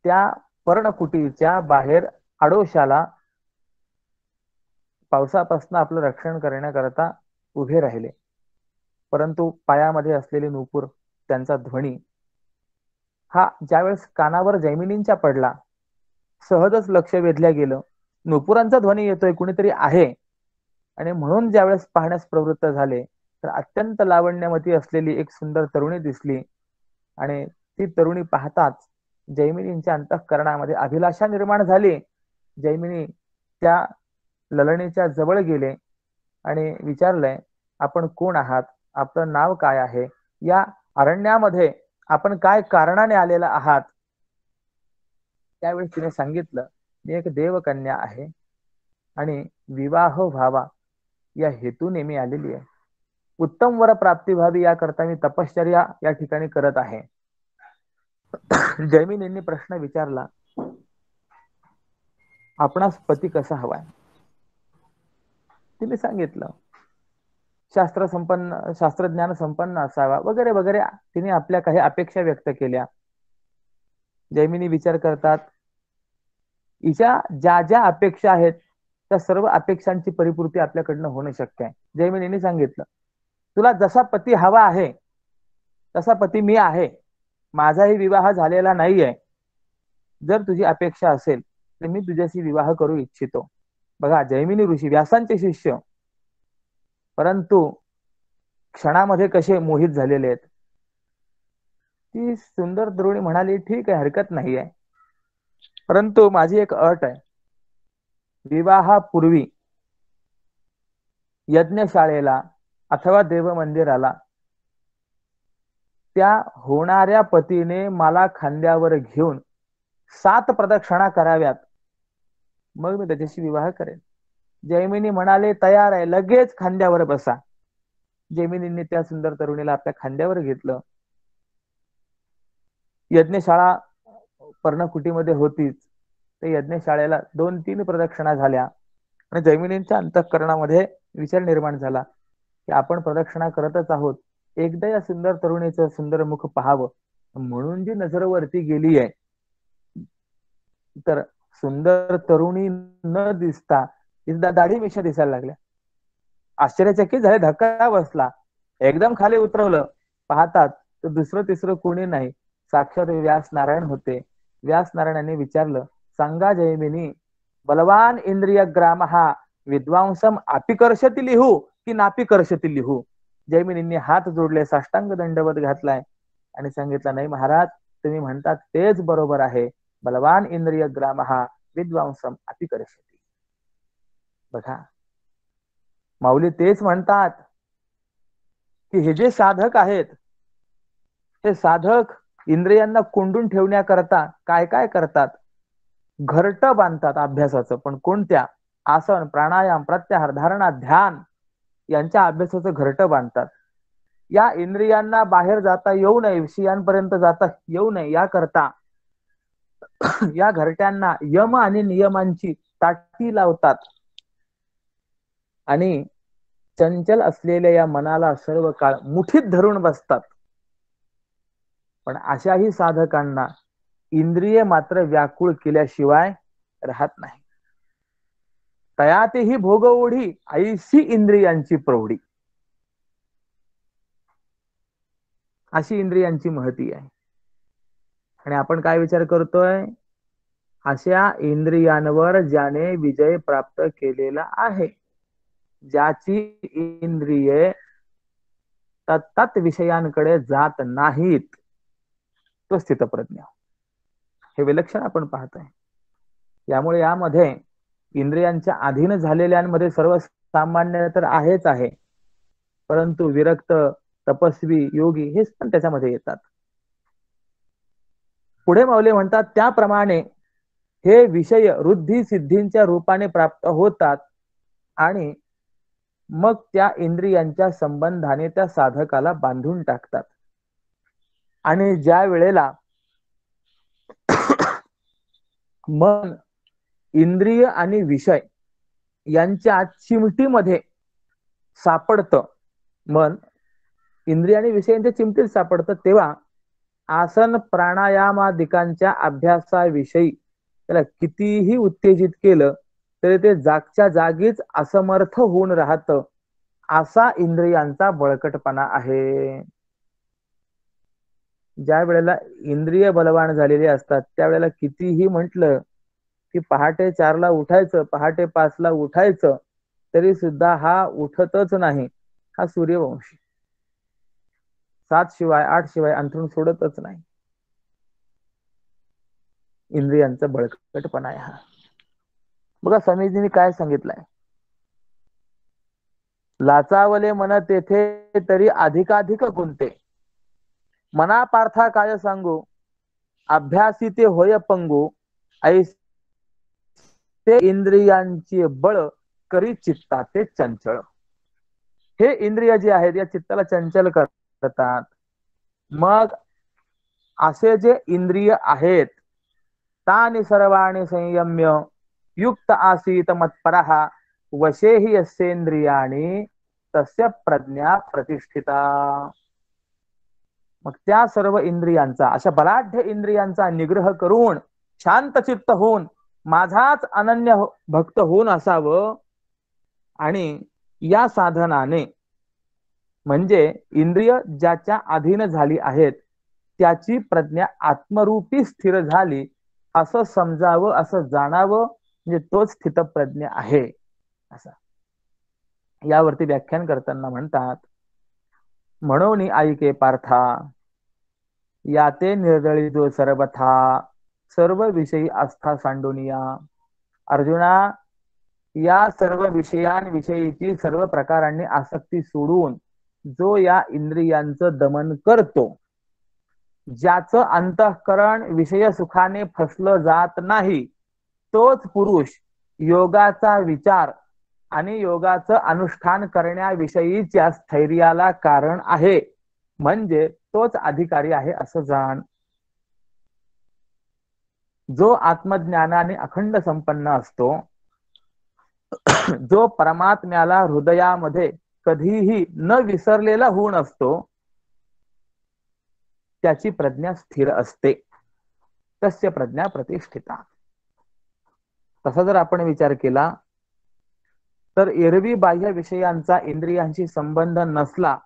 त्या पर्णकुटीच्या बाहेर आडोशाला पावसापासून आपलं रक्षण करण्याकरता उभे राहिले. परंतु पायामध्ये असलेले नूपुर, त्यांचा ध्वनी हा ज्यावेळेस कानावर जैमिनींच्या पडला, सहजच लक्ष वेधल्या गेलं. नूपुरांचा ध्वनी येतोय, कुणीतरी आहे. आणि म्हणून ज्यावेळेस पाहण्यास प्रवृत्त झाले तर अत्यंत लावण्यमती असलेली एक सुंदर तरुणी दिसली. आणि ती तरुणी पाहताच जैमिनींच्या अंतःकरणामध्ये अभिलाषा निर्माण झाली. जैमिनी त्या ललणीच्या जवळ गेले आणि विचारलंय, आपण कोण आहात, आपलं नाव काय आहे, या अरण्यामध्ये आपण काय कारणाने आलेला आहात. त्यावेळी तिने सांगितलं, मी एक देवकन्या आहे आणि विवाह व्हावा या हेतूने मी आलेली आहे. उत्तम वर प्राप्ती व्हावी याकरता मी तपश्चर्या या ठिकाणी करत आहे. जैमिनींनी प्रश्न विचारला, आपणास पती कसा हवाय. तिने सांगितलं, शास्त्रज्ञान संपन्न असावा वगैरे वगैरे. तिने आपल्या काही अपेक्षा व्यक्त केल्या. जैमिनी विचार करतात, हिच्या ज्या ज्या अपेक्षा आहेत त्या सर्व अपेक्षांची परिपूर्ती आपल्याकडनं होणं शक्य आहे. जैमिनींनी सांगितलं, तुला जसा पती हवा आहे तसा पती मी आहे. माझाही विवाह झालेला नाहीये. जर तुझी अपेक्षा असेल तर मी तुझ्याशी विवाह करू इच्छितो. बघा, जैमिनी ऋषी व्यासांचे शिष्य, परंतु क्षणामध्ये कसे मोहित झालेले आहेत. ती सुंदर तरुणी म्हणाली, ठीक आहे, हरकत नाहीये, परंतु माझी एक अट आहे. विवाहापूर्वी यज्ञशाळेला अथवा देव मंदिराला त्या होणाऱ्या पतीने मला खांद्यावर घेऊन 7 प्रदक्षिणा कराव्यात, मग मी त्याच्याशी विवाह करेन. जैमिनी म्हणाले, तयार आहे, लगेच खांद्यावर बसा. जैमिनींनी त्या सुंदर तरुणीला आपल्या खांद्यावर घेतलं. यज्ञशाळा पर्णकुटीमध्ये होतीच. ते यज्ञशाळेला 2-3 प्रदक्षिणा झाल्या आणि जैमिनींच्या अंतःकरणामध्ये विचार निर्माण झाला की आपण प्रदक्षिणा करतच आहोत, एकदा या सुंदर तरुणीचं सुंदर मुख पाहावं. म्हणून जी नजर वरती गेली आहे, तर सुंदर तरुणी न दिसता दाढी मिशा दिसायला लागल्या. आश्चर्यचकित झाले, धक्का बसला. एकदम खाली उतरवलं, पाहतात तर दुसरं तिसरं कोणी नाही, साक्षात व्यासनारायण होते. व्यासनारायणाने विचारलं, सांगा जैमिनी, बलवान इंद्रिय ग्राम हा विद्वांसम अपिकर्षती लिहू की नापिकर्षती लिहू. जैमिनींनी हात जोडले, साष्टांग दंडवत घातलाय आणि सांगितलं, नाही महाराज, तुम्ही म्हणतात तेच बरोबर आहे. बलवान इंद्रिय ग्राम हा विद्वांसम अपिकर्षती. बघा, माऊली तेच म्हणतात की हे जे साधक आहेत, हे साधक इंद्रियांना कोंडून ठेवण्याकरता काय काय करतात, घरट बांधतात अभ्यासाचं. पण कोणत्या? आसन, प्राणायाम, प्रत्याहार, धारणा, ध्यान यांच्या अभ्यासाचं घरट बांधतात. या इंद्रियांना बाहेर जाता येऊ नये, विषयांपर्यंत जाता येऊ नये याकरता या घरट्यांना यम आणि नियमांची ताटी लावतात आणि चंचल असलेल्या या मनाला सर्व काळ मुठीत धरून बसतात. पण अशाही साधकांना इंद्रिय मात्र व्याकुळ केल्याशिवाय राहत नाही. तयातेही भोग ओढी ऐशी इंद्रियांची प्रौढी. अशी इंद्रियांची महती आहे. आणि आपण काय विचार करतोय, अशा इंद्रियांवर ज्याने विजय प्राप्त केलेला आहे, ज्याची इंद्रिये तत्त विषयांकडे जात नाहीत, तो स्थितप्रज्ञ. हे विलक्षण आपण पाहतोय. यामुळे यामध्ये इंद्रियांच्या अधीन झालेल्यांमध्ये सर्वसामान्य तर आहेच आहे, परंतु विरक्त, तपस्वी, योगी हेच पण त्याच्यामध्ये येतात. पुढे माऊली म्हणतात, त्याप्रमाणे हे विषय वृद्धी सिद्धींच्या रूपाने प्राप्त होतात आणि मग त्या इंद्रियांच्या संबंधाने त्या साधकाला बांधून टाकतात. आणि ज्या वेळेला मन, इंद्रिय आणि विषय यांच्या चिमटीमध्ये सापडतं, मन इंद्रिय आणि विषय यांच्या चिमटीत सापडतं, तेव्हा आसन प्राणायामादिकांच्या अभ्यासाविषयी त्याला कितीही उत्तेजित केलं तरी ते जागच्या जागीच असमर्थ होऊन राहतं. असा इंद्रियांचा बळकटपणा आहे. ज्या वेळेला इंद्रिय बलवान झालेले असतात त्यावेळेला कितीही म्हटलं की पहाटे 4ला उठायचं, पहाटे 5ला उठायचं, तरी सुद्धा हा उठतच नाही. हा सूर्यवंशी 7 शिवाय 8 शिवाय अंथरूण सोडतच नाही. इंद्रियांचा बळकटपणा आहे हा. बघा स्वामीजींनी काय सांगितलंय, लाचावले मन तेथे तरी अधिकाधिक गुंते, मना पार्था काय सांगू, अभ्यासी ते होय पंगू, ऐसे इंद्रियांचे बळ करी चित्ताचे चंचळ. हे इंद्रिय जे आहेत या चित्ताला चंचल करतात. मग असे जे इंद्रिय आहेत तानि सर्वाणि संयम्य युक्त आसीत मत्परः वशे हि यस्येंद्रियाणि तस्य प्रज्ञा प्रतिष्ठिता. मग त्या सर्व इंद्रियांचा, अशा बलाढ्य इंद्रियांचा निग्रह करून शांतचित्त होऊन माझाच अनन्य भक्त होऊन असावं. आणि या साधनाने म्हणजे इंद्रिय ज्याच्या अधीन झाली आहेत त्याची प्रज्ञा आत्मरूपी स्थिर झाली असं समजावं, असं जाणावं, म्हणजे तोच स्थितप्रज्ञ आहे असा. यावरती व्याख्यान करताना म्हणतात, म्हणून ऐके पार्था याते निर्दळी जो सर्वथा सर्व विषयी आस्था सांडूनिया. अर्जुना, या सर्व विषयांविषयीची सर्व प्रकारांनी आसक्ती सोडून जो या इंद्रियांचं दमन करतो, ज्याचं अंतःकरण विषय सुखाने फसलं जात नाही, तोच पुरुष योगाचा विचार आणि योगाचं अनुष्ठान करण्याविषयीच्या स्थैर्याला कारण आहे. म्हणजे तोच अधिकारी आहे असं जाण. जो आत्मज्ञानाने अखंड संपन्न असतो, जो परमात्म्याला हृदयामध्ये कधीही न विसरलेला होऊन असतो, त्याची प्रज्ञा स्थिर असते. तस्य प्रज्ञा प्रतिष्ठिता. तसा जर आपण विचार केला तर एरवी बाह्य विषयांचा इंद्रियांशी संबंध नसला,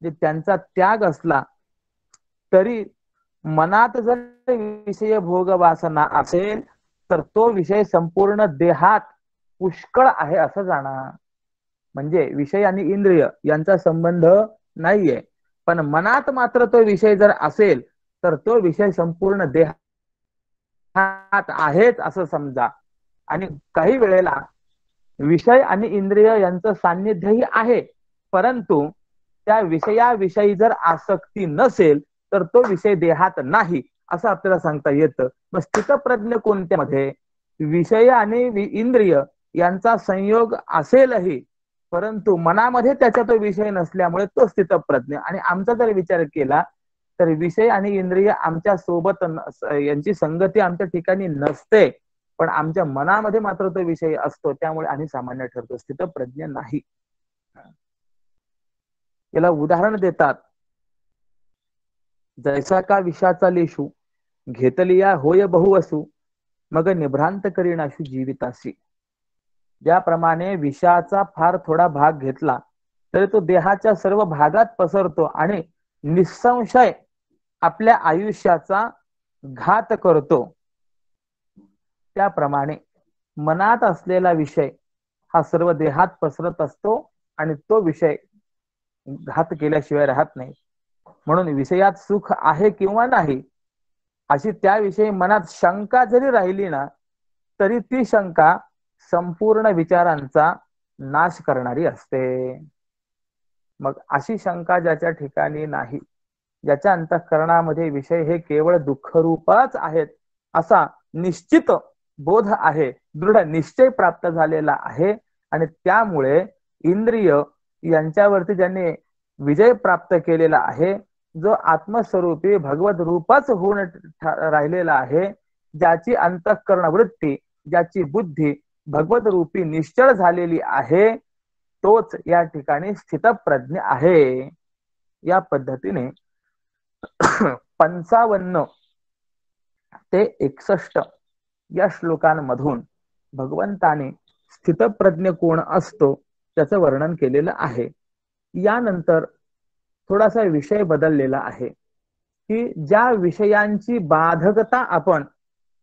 त्यांचा त्याग असला, तरी मनात जर विषय भोग वासना असेल तर तो विषय संपूर्ण देहात पुष्कळ आहे असं जाणा. म्हणजे विषय आणि इंद्रिय यांचा संबंध नाहीये, पण मनात मात्र तो विषय जर असेल तर तो विषय संपूर्ण देहात आहेच असं समजा. आणि काही वेळेला विषय आणि इंद्रिय यांचं सान्निध्यही आहे, परंतु त्या विषयाविषयी जर आसक्ती नसेल तर तो विषय देहात नाही असं आपल्याला सांगता येतं. मग स्थितप्रज्ञ कोणत्यामध्ये, विषय आणि इंद्रिय यांचा संयोग असेलही परंतु मनामध्ये त्याचा तो विषय नसल्यामुळे तो स्थितप्रज्ञ. आणि आमचा जर विचार केला तर विषय आणि इंद्रिय आमच्या सोबत यांची संगती आमच्या ठिकाणी नसते, पण आमच्या मनामध्ये मात्र तो विषय असतो, त्यामुळे आम्ही सामान्य ठरतो, स्थितप्रज्ञ नाही. याला उदाहरण देतात, जैसा का विषाचा लेशू घेतलिया होय बहु असू, मग निभ्रांत करीनाशू जीविताशी. ज्याप्रमाणे विषाचा फार थोडा भाग घेतला तरी तो देहाच्या सर्व भागात पसरतो आणि निसंशय आपल्या आयुष्याचा घात करतो, त्याप्रमाणे मनात असलेला विषय हा सर्व देहात पसरत असतो आणि तो विषय घात केल्याशिवाय राहत नाही. म्हणून विषयात सुख आहे किंवा नाही अशी त्याविषयी मनात शंका जरी राहिली ना, तरी ती शंका संपूर्ण विचारांचा नाश करणारी असते. मग अशी शंका ज्याच्या ठिकाणी नाही, ज्याच्या अंतःकरणामध्ये विषय हे केवळ दुःखरूपच आहेत असा निश्चित बोध आहे, दृढ निश्चय प्राप्त झालेला आहे, आणि त्यामुळे इंद्रिय यांच्यावरती ज्यांनी विजय प्राप्त केलेला आहे, जो आत्मस्वरूपी भगवत रूपच होऊन राहिलेला आहे, ज्याची अंतःकरण वृत्ती, ज्याची बुद्धी भगवत रूपी निश्चळ झालेली आहे, तोच या ठिकाणी स्थितप्रज्ञ आहे. या पद्धतीने 55 ते 61 या श्लोकांमधून भगवंताने स्थितप्रज्ञ कोण असतो त्याचं वर्णन केलेलं आहे. यानंतर थोडासा विषय बदललेला आहे की ज्या विषयांची बाधकता आपण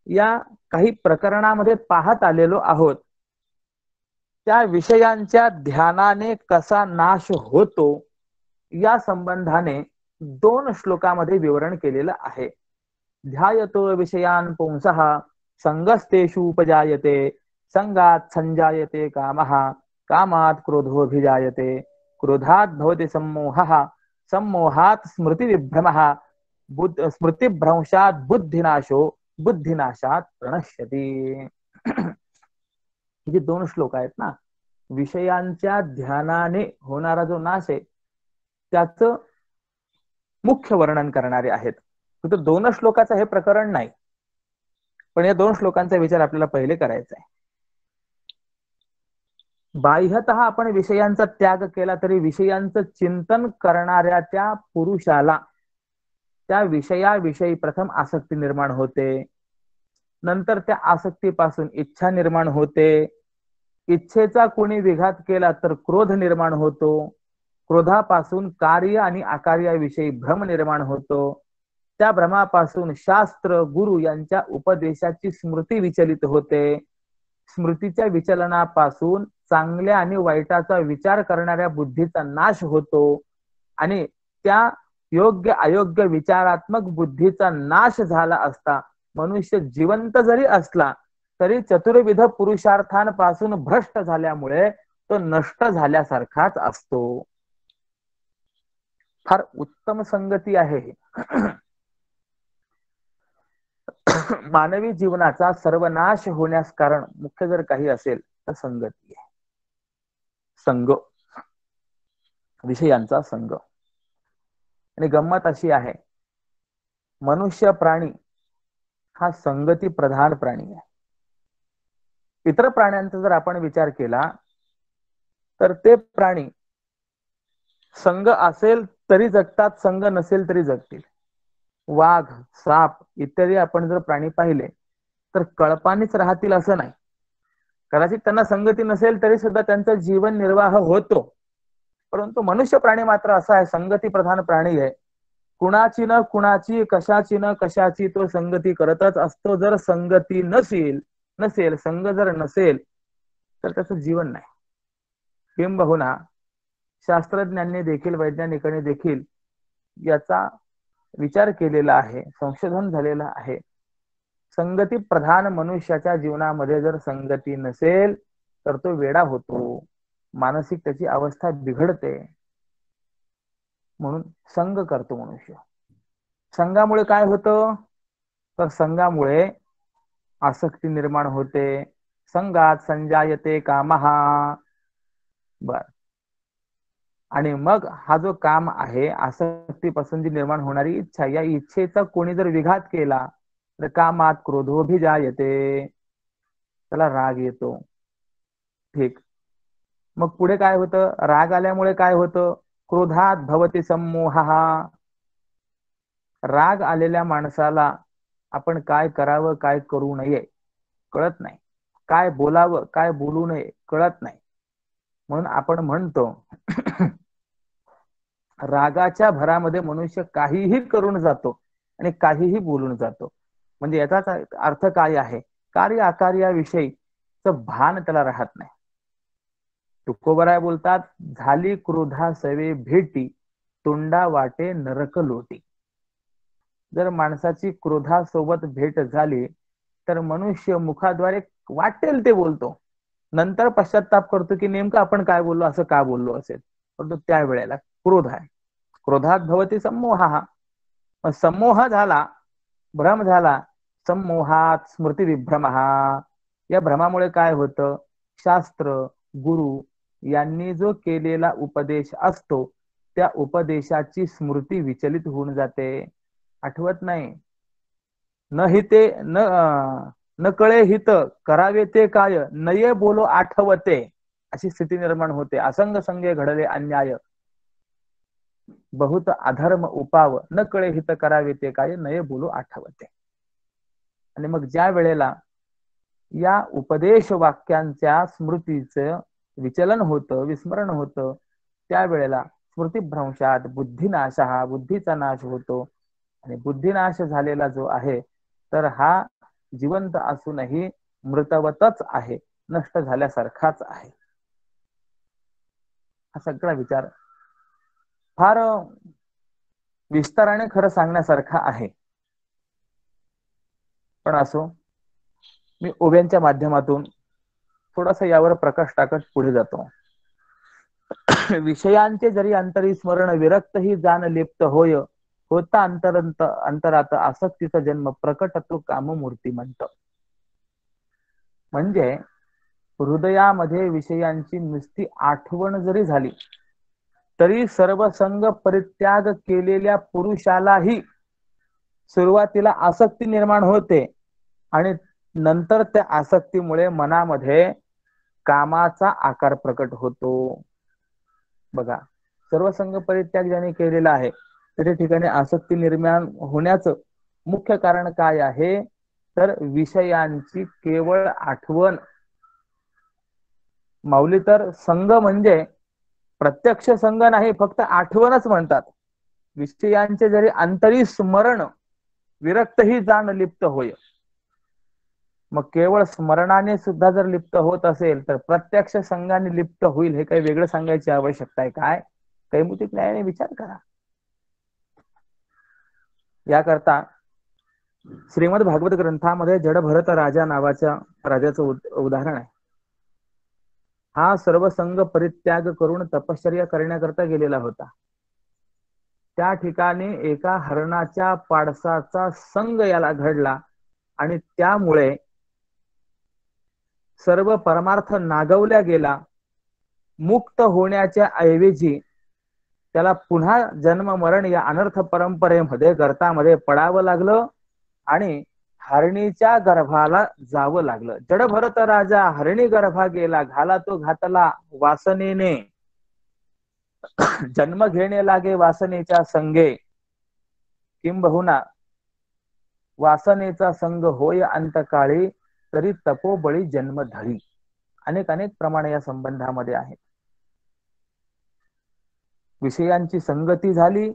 या काही प्रकरणामध्ये पाहत आलेलो आहोत, त्या विषयांच्या ध्यानाने कसा नाश होतो या संबंधाने 2 श्लोकामध्ये विवरण केलेलं आहे. ध्यायतो विषयान पुंसः संगस्तेषु उपजायते, संगात संजायते कामः, कामात क्रोधोऽभिजायते, क्रोधात भवति सम्मोहः, सम्मोहात स्मृतिविभ्रमः, स्मृतिभ्रंशात बुद्धिनाशो, बुद्धिनाशात प्रणश्यति. हे 2 श्लोक आहेत ना, विषयांच्या ध्यानाने होणारा जो नाश आहे त्याचं मुख्य वर्णन करणारे आहेत. फक्त 2 श्लोकाचं हे प्रकरण नाही, पण या 2 श्लोकांचा विचार आपल्याला पहिले करायचा आहे. बाह्यतः आपण विषयांचा त्याग केला तरी विषयांचं चिंतन करणाऱ्या त्या पुरुषाला त्या विषयाविषयी प्रथम आसक्ती निर्माण होते, नंतर त्या आसक्तीपासून इच्छा निर्माण होते, इच्छेचा कोणी विघात केला तर क्रोध निर्माण होतो, क्रोधापासून कार्य आणि अकार्याविषयी भ्रम निर्माण होतो, त्या भ्रमापासून शास्त्र गुरु यांच्या उपदेशाची स्मृती विचलित होते, स्मृतीच्या विचलनापासून चांगल्या आणि वाईटाचा विचार करणाऱ्या बुद्धीचा नाश होतो, आणि त्या योग्य अयोग्य विचारात्मक बुद्धीचा नाश झाला असता मनुष्य जिवंत जरी असला तरी चतुर्विध पुरुषार्थांपासून भ्रष्ट झाल्यामुळे तो नष्ट झाल्यासारखाच असतो. फार उत्तम संगती आहे. मानवी जीवनाचा सर्वनाश होण्यास कारण मुख्य जर काही असेल तर संगती आहे. संग, विषयांचा संग. आणि गंमत अशी आहे, मनुष्य प्राणी हा संगती प्रधान प्राणी आहे. इतर प्राण्यांचा जर आपण विचार केला तर ते प्राणी संग असेल तरी जगतात, संग नसेल तरी जगतील. वाघ, साप इत्यादी आपण जर प्राणी पाहिले तर कळपानेच राहतील असं नाही. कदाचित त्यांना संगती नसेल तरी सुद्धा त्यांचा जीवन निर्वाह होतो. परंतु मनुष्य प्राणी मात्र असा आहे, संगती प्रधान प्राणी आहे. कुणाची न कुणाची, कशाची न कशाची तो संगती करतच असतो. जर संगती नसेल संग जर नसेल तर त्याचं जीवन नाही. किंबहुना शास्त्रज्ञांनी देखील, वैज्ञानिकांनी देखील याचा विचार केलेला आहे, संशोधन झालेलं आहे. संगती प्रधान मनुष्याच्या जीवनामध्ये जर संगती नसेल तर तो वेडा होतो, मानसिक त्याची अवस्था बिघडते. म्हणून संग करतो मनुष्य. संघामुळे काय होतं तर संघामुळे आसक्ती निर्माण होते. संगात संजायते कामः. बर, आणि मग हा जो काम आहे, आसक्तीपासून जी निर्माण होणारी इच्छा, या इच्छेचा कोणी जर विघात केला तर कामात क्रोधोभिजायते, त्याला राग येतो. ठीक, मग पुढे काय होतं, राग आल्यामुळे काय होतं, क्रोधात भवती सम्मोहः. राग आलेल्या माणसाला आपण काय करावं काय करू नये कळत नाही, काय बोलावं काय बोलू नये कळत नाही. म्हणून आपण म्हणतो रागाच्या भरामध्ये मनुष्य काहीही करून जातो आणि काहीही बोलून जातो. म्हणजे याचाच अर्थ काय आहे, कार्य अकार्याविषयीचं भान त्याला राहत नाही. तुकोबराय बोलतात, झाली क्रोधा सवे भेटी, तोंडा वाटे नरक लोटी. जर माणसाची क्रोधासोबत भेट झाली तर मनुष्य मुखाद्वारे वाटेल ते बोलतो, नंतर पश्चाताप करतो की नेमकं आपण काय बोललो, असं का बोललो असेल. परंतु त्या वेळेला क्रोध आहे, क्रोधात भवती सम्मोहः. सम्मोह झाला, भ्रम झाला, सम्मोहात स्मृती विभ्रमः. या भ्रमामुळे काय होतं, शास्त्र गुरु यांनी जो केलेला उपदेश असतो त्या उपदेशाची स्मृती विचलित होऊन जाते, आठवत नाही. न हिते न कळे हित, करावे ते काय, नये बोलो आठवते, अशी स्थिती निर्माण होते. असंग संगे घडले अन्याय, बहुत अधर्म उपाव, न कळे हित करावे ते काय, नये बोलो आठवते. आणि मग ज्या वेळेला या उपदेश वाक्यांच्या स्मृतीचं विचलन होतं, विस्मरण होतं, त्यावेळेला स्मृतीभ्रंशात बुद्धिनाश, हा बुद्धीचा नाश होतो. आणि बुद्धिनाश झालेला जो आहे तर हा जिवंत असूनही मृतवतच आहे, नष्ट झाल्यासारखाच आहे. हा सगळा विचार फार विस्ताराने खरं सांगण्यासारखा आहे. पण असो, मी ओव्यांच्या माध्यमातून थोडासा यावर प्रकाश टाकत पुढे जातो. विषयांचे जरी अंतरी स्मरण, विरक्त ही जाण लिप्त होय, होता अंतरात आसक्तीचा जन्म, प्रकट तो काममूर्ती म्हणत. म्हणजे हृदयामध्ये विषयांची नुसती आठवण जरी झाली तरी सर्व संग परित्याग केलेल्या पुरुषालाही सुरुवातीला आसक्ती निर्माण होते आणि नंतर त्या आसक्तीमुळे मनामध्ये कामाचा आकार प्रकट होतो. बघा, सर्व संग परित्याग ज्याने केलेला आहे त्या ठिकाणी आसक्ती निर्माण होण्याचं मुख्य कारण काय आहे, तर विषयांची केवळ आठवण. माऊली तर संग म्हणजे प्रत्यक्ष संग नाही, फक्त आठवणच म्हणतात. विषयांचे जरी अंतरी स्मरण, विरक्त ही जाण लिप्त होय. मग केवळ स्मरणाने सुद्धा जर लिप्त होत असेल तर प्रत्यक्ष संघाने लिप्त होईल हे काही वेगळं सांगायची आवश्यकता आहे काय? कैमुतिक न्यायाने विचार करा. याकरता श्रीमद भागवत ग्रंथामध्ये जडभरत राजा नावाच्या राजाचं उदाहरण आहे. हा सर्व संघ परित्याग करून तपश्चर्या करण्याकरता गेलेला होता. त्या ठिकाणी एका हरणाच्या पाडसाचा संघ याला घडला आणि त्यामुळे सर्व परमार्थ नागवल्या गेला. मुक्त होण्याच्या ऐवजी त्याला पुन्हा जन्म मरण या अनर्थ परंपरेमध्ये गर्तामध्ये पडावं लागलं आणि हरणीच्या गर्भाला जावं लागलं. जडभरत राजा हरणी गर्भा गेला, घाला तो घातला वासनेने, जन्म घेणे लागे वासनेच्या संगे, किंबहुना वासनेचा संग होय अंतकाळी, तरी तपोबळी जन्म धरी. अनेक अनेक प्रमाणे या संबंधामध्ये आहेत. विषयांची संगती झाली,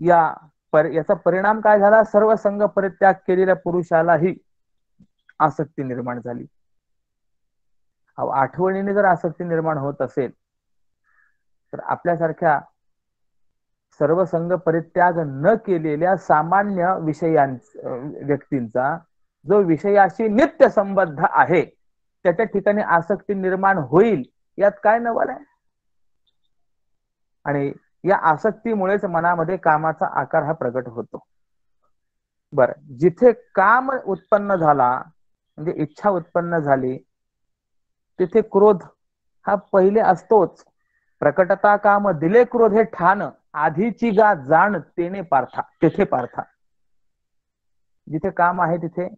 याचा परिणाम काय झाला, सर्व संग परित्याग केलेल्या पुरुषालाही आसक्ती निर्माण झाली. आठवणीने जर आसक्ती निर्माण होत असेल तर आपल्यासारख्या सर्व संग परित्याग न केलेल्या सामान्य व्यक्तींचा जो विषयाशी नित्य संबद्ध आहे त्याच्या ठिकाणी आसक्ती निर्माण होईल, यात काय नवल आहे. आणि या आसक्तीमुळेच मनामध्ये कामाचा आकार हा प्रगट होतो. बर, जिथे काम उत्पन्न झाला म्हणजे इच्छा उत्पन्न झाली तिथे क्रोध हा पहिले असतोच. प्रकटता काम दिले क्रोध हे ठाण, आधीची गा जाण तेने पार्था, तेथे पार्था. जिथे काम आहे तिथे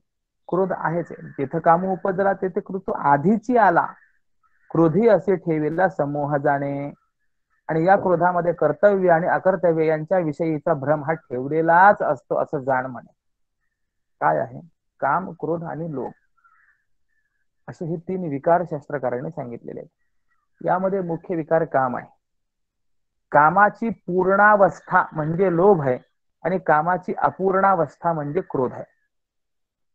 क्रोध आहेच. जिथे काम उपजला तिथे क्रोध आधीची आला. क्रोधी असे ठेविला समूह जाणे. आणि या क्रोधामध्ये कर्तव्य आणि अकर्तव्य यांच्या विषयीचा भ्रम हा ठेवलेलाच असतो असं जाण म्हणे. काय आहे? काम, क्रोध आणि लोभ असे हे तीन विकार शास्त्रकारांनी सांगितलेले आहेत. यामध्ये मुख्य विकार काम आहे. कामाची पूर्णावस्था म्हणजे लोभ आहे आणि कामाची अपूर्णावस्था म्हणजे क्रोध आहे.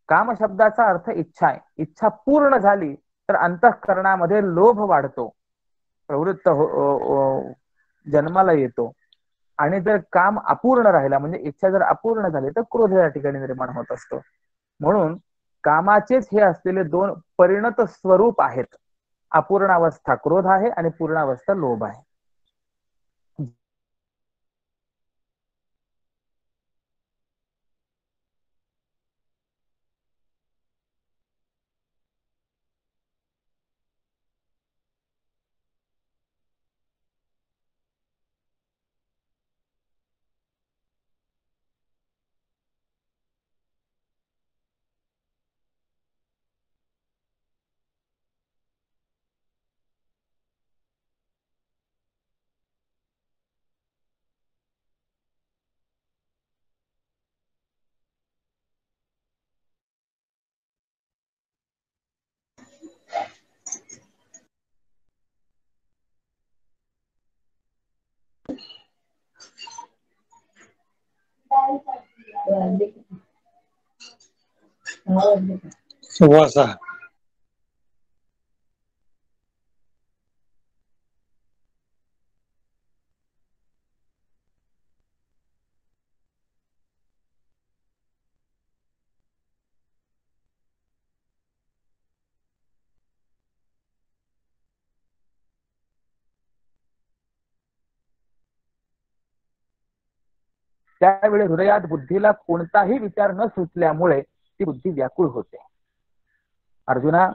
काम शब्दाचा अर्थ इच्छा आहे. इच्छा पूर्ण झाली तर अंतःकरणामध्ये लोभ वाढतो, प्रवृत्त जन्माला येतो. आणि जर काम अपूर्ण राहिला म्हणजे इच्छा जर अपूर्ण झाली तर क्रोध या ठिकाणी निर्माण होत असतो. म्हणून कामाचेच हे असलेले दोन परिणत स्वरूप आहेत. अपूर्णावस्था क्रोध आहे आणि पूर्णावस्था लोभ आहे. सुवासा त्यावेळी हृदयात बुद्धीला कोणताही विचार न सुचल्यामुळे ती बुद्धी व्याकुळ होते. अर्जुना,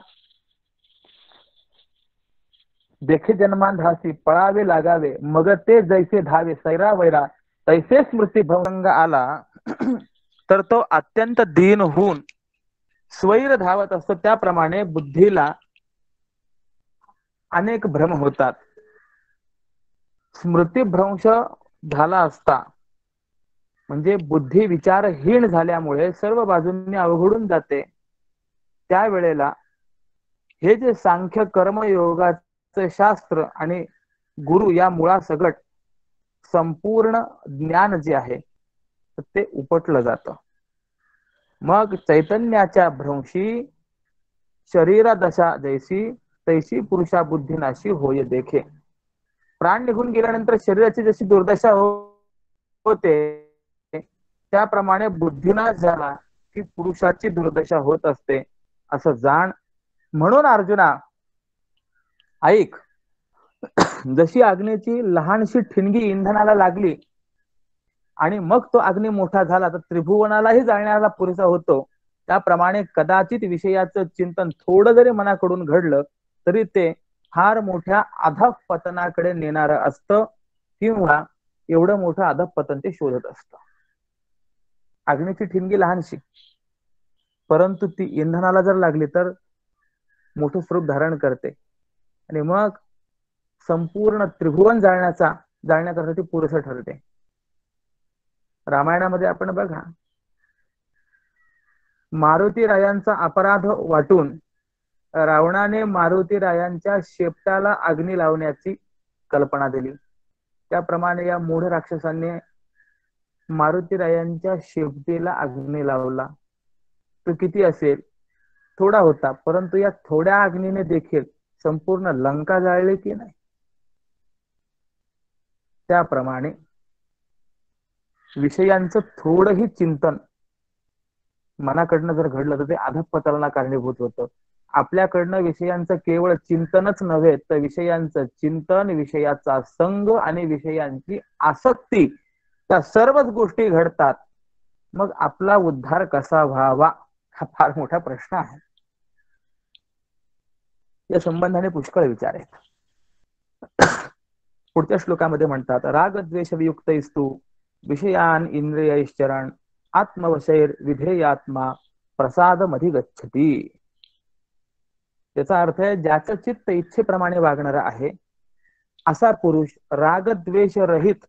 देखे जन्मांधासी पळावे लागावे मग ते जैसे धावे सैरा वैरा तैसे स्मृती भंग आला तर तो अत्यंत दीन होऊन स्वैर धावत असतो. त्याप्रमाणे बुद्धीला अनेक भ्रम होतात. स्मृतीभ्रंश झाला असता म्हणजे बुद्धी विचारहीन झाल्यामुळे सर्व बाजूंनी अवघडून जाते. त्यावेळेला हे जे सांख्य कर्मयोगाचे शास्त्र आणि गुरु या मुळासकट संपूर्ण ज्ञान जे आहे ते उपटलं जातं. मग चैतन्याच्या भ्रंशी शरीर दशा जैसी तैसी पुरुषा बुद्धीनाशी होय देखे. प्राण निघून गेल्यानंतर शरीराची जशी दुर्दशा होते त्याप्रमाणे बुद्धीनाश झाला की पुरुषाची दुर्दशा होत असते असं जाण. म्हणून अर्जुना ऐक, जशी अग्नीची लहानशी ठिणगी इंधनाला लागली आणि मग तो अग्नी मोठा झाला तर त्रिभुवनालाही जाळण्याला पुरेसा होतो, त्याप्रमाणे कदाचित विषयाचं चिंतन थोडं जरी मनाकडून घडलं तरी ते फार मोठ्या अधःपतनाकडे नेणारं असतं किंवा एवढं मोठं अधःपतन ते शोधत असतं. अग्नीची ठिणगी लहानशी, परंतु ती इंधनाला जर लागली तर मोठं स्वरूप धारण करते आणि मग संपूर्ण त्रिभुवन जाळण्याकरता ती पुरेसं ठरते. रामायणामध्ये आपण बघा, मारुती रायांचा अपराध वाटून रावणाने मारुती रायांच्या शेपटाला अग्नी लावण्याची कल्पना दिली. त्याप्रमाणे या मूढ राक्षसांनी मारुती रायांच्या शेपटीला अग्नी लावला. तो किती असेल? थोडा होता, परंतु या थोड्या अग्नीने देखील संपूर्ण लंका जाळली की नाही. त्याप्रमाणे विषयांचं थोडंही चिंतन मनाकडनं जर घडलं तर ते अधःपतनाला कारणीभूत होतं. आपल्याकडनं विषयांचं केवळ चिंतनच नव्हे तर विषयांचं चिंतन, विषयाचा संग आणि विषयांची आसक्ती त्या सर्वच गोष्टी घडतात. मग आपला उद्धार कसा व्हावा हा फार मोठा प्रश्न आहे. या संबंधाने पुष्कळ विचार आहेत. पुढच्या श्लोकामध्ये म्हणतात, राग द्वेष वियुक्तैस्तु विषयान इंद्रियैश्चरण आत्मवशैर विधेयात्मा प्रसाद मधी गच्छति. त्याचा अर्थ आहे ज्याचं चित्त इच्छेप्रमाणे वागणारा आहे असा पुरुष रागद्वेष रहित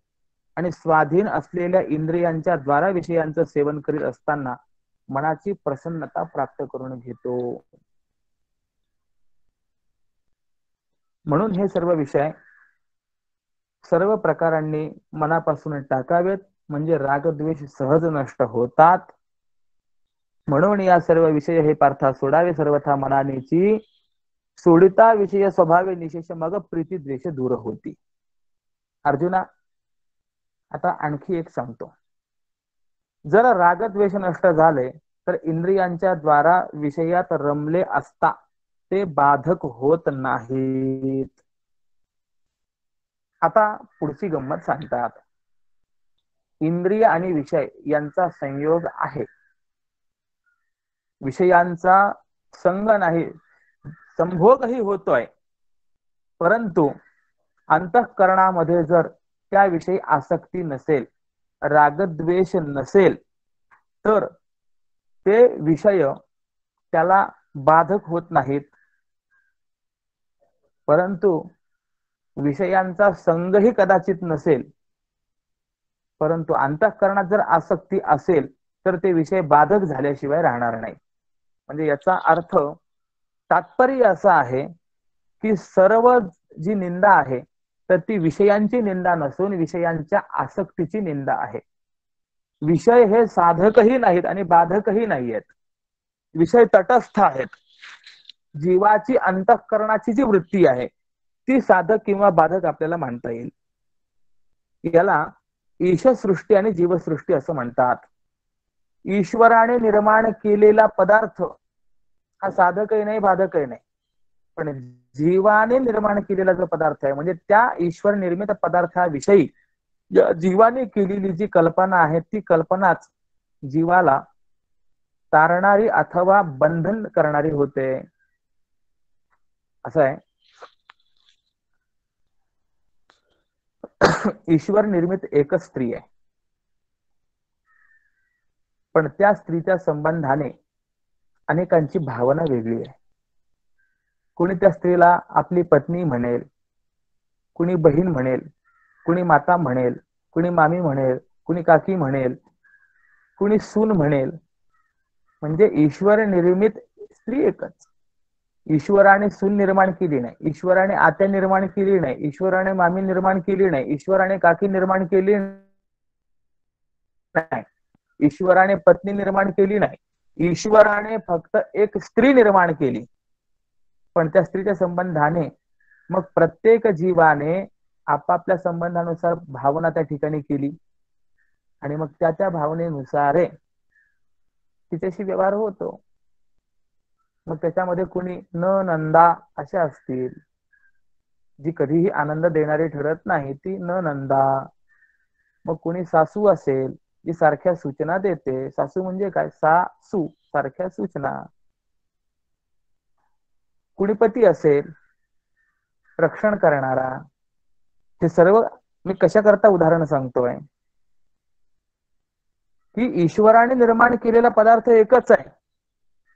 आणि स्वाधीन असलेल्या इंद्रियांच्या द्वारा विषयांचं सेवन करीत असताना मनाची प्रसन्नता प्राप्त करून घेतो. म्हणून हे सर्व विषय सर्व प्रकारांनी मनापासून टाकावेत, म्हणजे रागद्वेष सहज नष्ट होतात. म्हणून या सर्व विषय हे पार्था सोडावे सर्वथा मनानेची, सोडिता विषय स्वभावे निशेष मग प्रीती द्वेष दूर होती. अर्जुना, आता आणखी एक सांगतो. जर रागद्वेष नष्ट झाले तर इंद्रियांच्या द्वारा विषयात रमले असता ते बाधक होत नाहीत. आता पुढची गंमत सांगतात. इंद्रिय आणि विषय यांचा संयोग आहे, विषयांचा संग नाही, संभोगही होतोय, परंतु अंतःकरणामध्ये जर त्याविषयी आसक्ती नसेल, रागद्वेष नसेल, तर ते विषय त्याला बाधक होत नाहीत. परंतु विषयांचा संगही कदाचित नसेल, परंतु अंतःकरणात जर आसक्ती असेल तर ते विषय बाधक झाल्याशिवाय राहणार नाही. म्हणजे याचा अर्थ तात्पर्य असं आहे की सर्व जी निंदा आहे तर ती विषयांची निंदा नसून विषयांच्या आसक्तीची निंदा आहे. विषय हे साधकही नाहीत आणि बाधकही नाही आहेत, विषय तटस्थ आहेत. जीवाची अंतःकरणाची जी वृत्ती आहे ती साधक किंवा बाधक आपल्याला मानता येईल. याला ईशसृष्टी आणि जीवसृष्टी असं म्हणतात. ईश्वराने निर्माण केलेला पदार्थ हा साधकही नाही बाधकही नाही, पण जीवाने निर्माण केलेला जो पदार्थ आहे म्हणजे त्या ईश्वर निर्मित पदार्थाविषयी जीवाने केलेली जी कल्पना आहे ती कल्पनाच जीवाला तारणारी अथवा बंधन करणारी होते. असं आहे. ईश्वर निर्मित एकच स्त्री आहे, पण त्या स्त्रीच्या संबंधाने अनेकांची भावना वेगळी आहे. कुणी त्या स्त्रीला आपली पत्नी म्हणेल, कुणी बहीण म्हणेल, कुणी माता म्हणेल, कुणी मामी म्हणेल, कुणी काकी म्हणेल, कुणी सून म्हणेल. म्हणजे ईश्वर निर्मित स्त्री एकच. ईश्वराने सून निर्माण केली नाही, ईश्वराने आत्या निर्माण केली नाही, ईश्वराने मामी निर्माण केली नाही, ईश्वराने काकी निर्माण केली नाही, ईश्वराने पत्नी निर्माण केली नाही. ईश्वराने फक्त एक स्त्री निर्माण केली, पण त्या स्त्रीच्या संबंधाने मग प्रत्येक जीवाने आपापल्या संबंधानुसार भावना त्या ठिकाणी केली आणि मग त्या भावनेनुसार तिच्याशी व्यवहार होतो. मग त्याच्यामध्ये कुणी न नंदा अशा असतील, जी कधीही आनंद देणारी ठरत नाही ती न नंदा. मग कुणी सासू असेल जी सारख्या सूचना देते. सासू म्हणजे काय? सासू, सारख्या सूचना. कुणी पती असेल रक्षण करणारा. हे सर्व मी कशा करता उदाहरण सांगतोय की ईश्वराने निर्माण केलेला पदार्थ एकच आहे,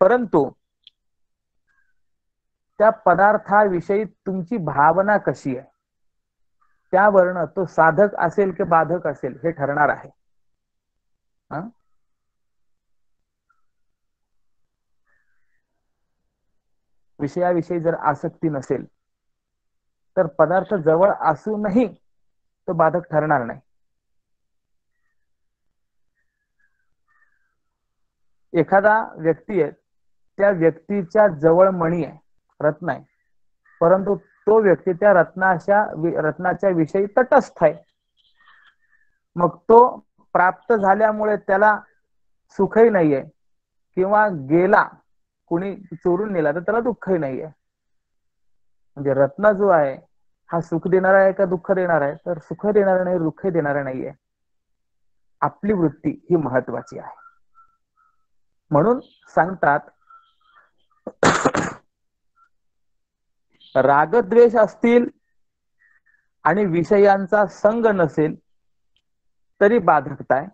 परंतु त्या पदार्थाविषयी तुमची भावना कशी आहे त्यावरनं तो साधक असेल की बाधक असेल हे ठरणार आहे. विषयाविषयी जर आसक्ती नसेल तर पदार्थ जवळ असूनही तो बाधक ठरणार नाही. एखादा व्यक्ती आहे, त्या व्यक्तीच्या जवळ मणी आहे, रत्न आहे, परंतु तो व्यक्ती त्या रत्नाच्या विषयी तटस्थ आहे. मग तो प्राप्त झाल्यामुळे त्याला सुखही नाहीये किंवा गेला कुणी चोरून नेला तर त्याला दुःखही नाहीये. म्हणजे रत्न जो आहे हा सुख देणारा आहे का दुःख देणार आहे? तर सुख देणारा नाही, दुःख देणारा नाहीये. आपली वृत्ती ही महत्वाची आहे. म्हणून सांगतात रागद्वेष असतील आणि विषयांचा संग नसेल तरी बाधकता आहे.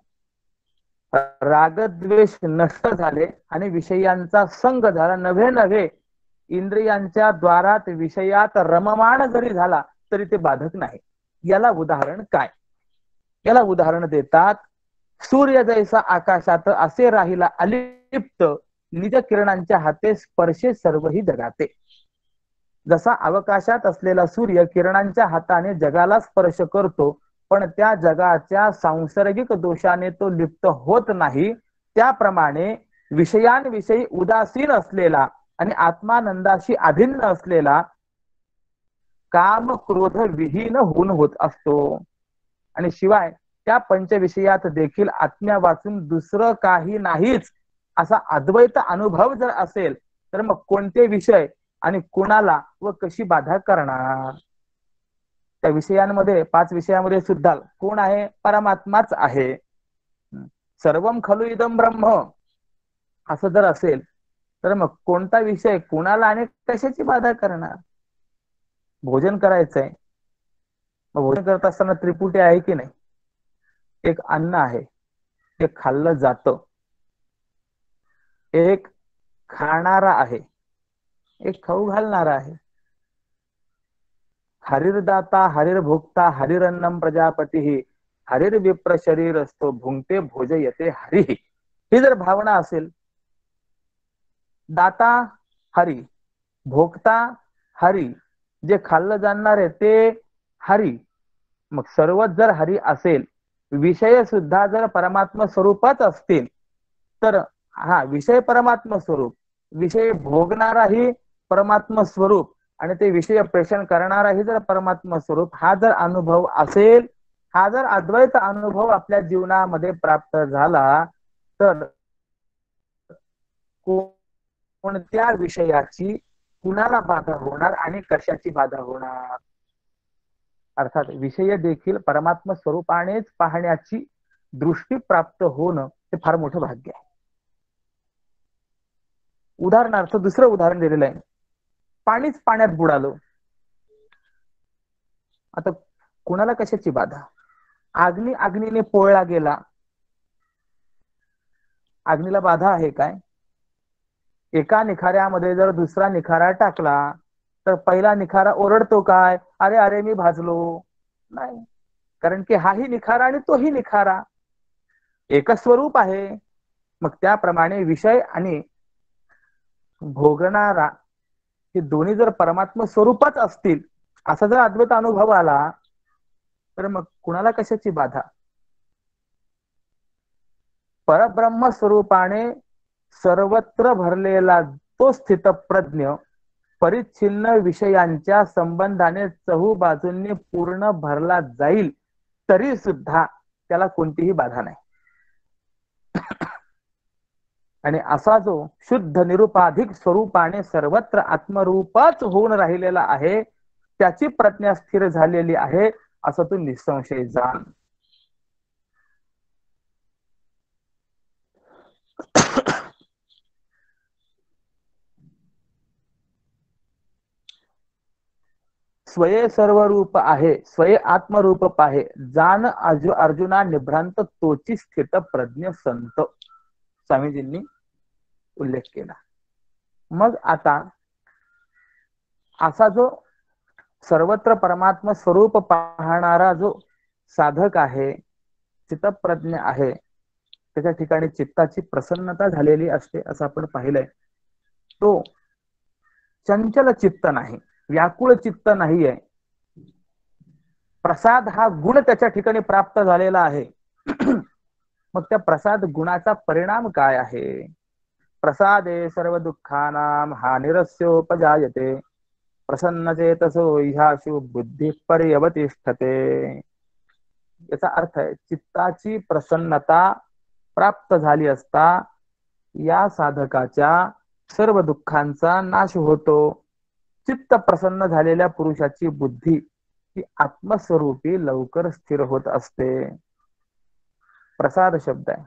रागद्वेष नष्ट झाले आणि विषयांचा संग झाला, नव्हे इंद्रियांच्या द्वारात विषयात रममाण जरी झाला तरी ते बाधक नाही. याला उदाहरण काय? याला उदाहरण देतात, सूर्य जैसा आकाशात असे राहिला अलिप्त, निज किरणांच्या हाते स्पर्शे सर्वही जगाते. जसा अवकाशात असलेला सूर्य किरणांच्या हाताने जगाला स्पर्श करतो, पण त्या जगाच्या सांसर्गिक दोषाने तो लिप्त होत नाही, त्याप्रमाणे विषयांविषयी उदासीन असलेला आणि आत्मानंदाशी अभिन्न असलेला काम क्रोध विहीन होऊन होत असतो. आणि शिवाय त्या पंचविषयात देखील आत्म्या वाचून दुसरं काही नाहीच असा अद्वैत अनुभव जर असेल तर मग कोणते विषय आणि कुणाला व कशी बाधा करणार? त्या विषयांमध्ये 5 विषयामध्ये सुद्धा कोण आहे? परमात्माच आहे. सर्वम खलु इदम ब्रह्म असं जर असेल तर मग कोणता विषय कुणाला आणि कशाची बाधा करणार? भोजन करायचंय, मग भोजन करत असताना त्रिपुटी आहे की नाही? एक अन्न आहे, ते खाल्लं जातं. एक खाणारा आहे, एक खाऊ घालणारा आहे. हरिर्दाता हरिर्भोक्ता हरिरन्नम प्रजापती हरिर्विप्र शरीर असतो भुंगते भोजयते हरी. ही जर भावना असेल, दाता हरी, भोगता हरी, जे खाल्लं जाणार आहे ते हरी, मग सर्वच जर हरी असेल, विषय सुद्धा जर परमात्मा स्वरूपात असतील तर हा विषय परमात्मा स्वरूप, विषय भोगणाराही परमात्मा स्वरूप आणि ते विषय प्रेषण करणाराही जर परमात्मा स्वरूप, हा जर अनुभव असेल, हा जर अद्वैत अनुभव आपल्या जीवनामध्ये प्राप्त झाला तर कोणत्या विषयाची कुणाला बाधा होणार आणि कशाची बाधा होणार? अर्थात विषय देखील परमात्मा स्वरूपानेच पाहण्याची दृष्टी प्राप्त होणं हे फार मोठं भाग्य आहे. उदाहरणार्थ दुसरं उदाहरण दिलेलं आहे, पाणीच पाण्यात बुडालं. आता कुणाला कशाची बाधा? अग्नीने पोळला गेला, अग्नीला बाधा आहे काय? एका निखाऱ्यामध्ये जर दुसरा निखारा टाकला तर पहिला निखारा ओरडतो काय? अरे अरे मी भाजलो. नाही, कारण की हाही निखारा आणि तोही निखारा एक स्वरूप आहे. मग त्याप्रमाणे विषय आणि भोगणारा हे दोन्ही जर परमात्मा स्वरूपच असतील, असा जर अद्वैत अनुभव आला तर मग कुणाला कशाची बाधा? परब्रह्म स्वरूपाने सर्वत्र भरलेला तो स्थितप्रज्ञ परिच्छिन्न विषयांच्या संबंधाने चहूबाजूंनी पूर्ण भरला जाईल तरी सुद्धा त्याला कोणतीही बाधा नाही. आणि असा जो शुद्ध निरुपाधिक स्वरूपाने सर्वत्र आत्मरूपच होऊन राहिलेला आहे, त्याची प्रज्ञा स्थिर झालेली आहे असं तू निसंशय जाण. स्वये सर्व रूप आहे, स्वये आत्मरूप पाहे, जान अर्जुना निभ्रांत तोची स्थित प्रज्ञ संत. स्वामीजींनी उल्लेख केला. मग आता असा जो सर्वत्र परमात्मा स्वरूप पाहणारा जो साधक आहे, चित्तप्रज्ञ आहे, त्याच्या ठिकाणी चित्ताची प्रसन्नता झालेली असते असं आपण पाहिलंय. तो चंचल चित्त नाही, व्याकुळ चित्त नाहीये. प्रसाद हा गुण त्याच्या ठिकाणी प्राप्त झालेला आहे. मग त्या प्रसाद गुणाचा परिणाम काय आहे? प्रसादे सर्व दुःखानां हानिरस्योपजायते प्रसन्न चेतसो ह्याशु बुद्धी पर्यवतिष्ठते. याचा अर्थ आहे, चित्ताची प्रसन्नता प्राप्त झाली असता या साधकाच्या सर्व दुःखांचा नाश होतो. चित्त प्रसन्न झालेल्या पुरुषाची बुद्धी ही आत्मस्वरूपी लवकर स्थिर होत असते. प्रसाद शब्द आहे.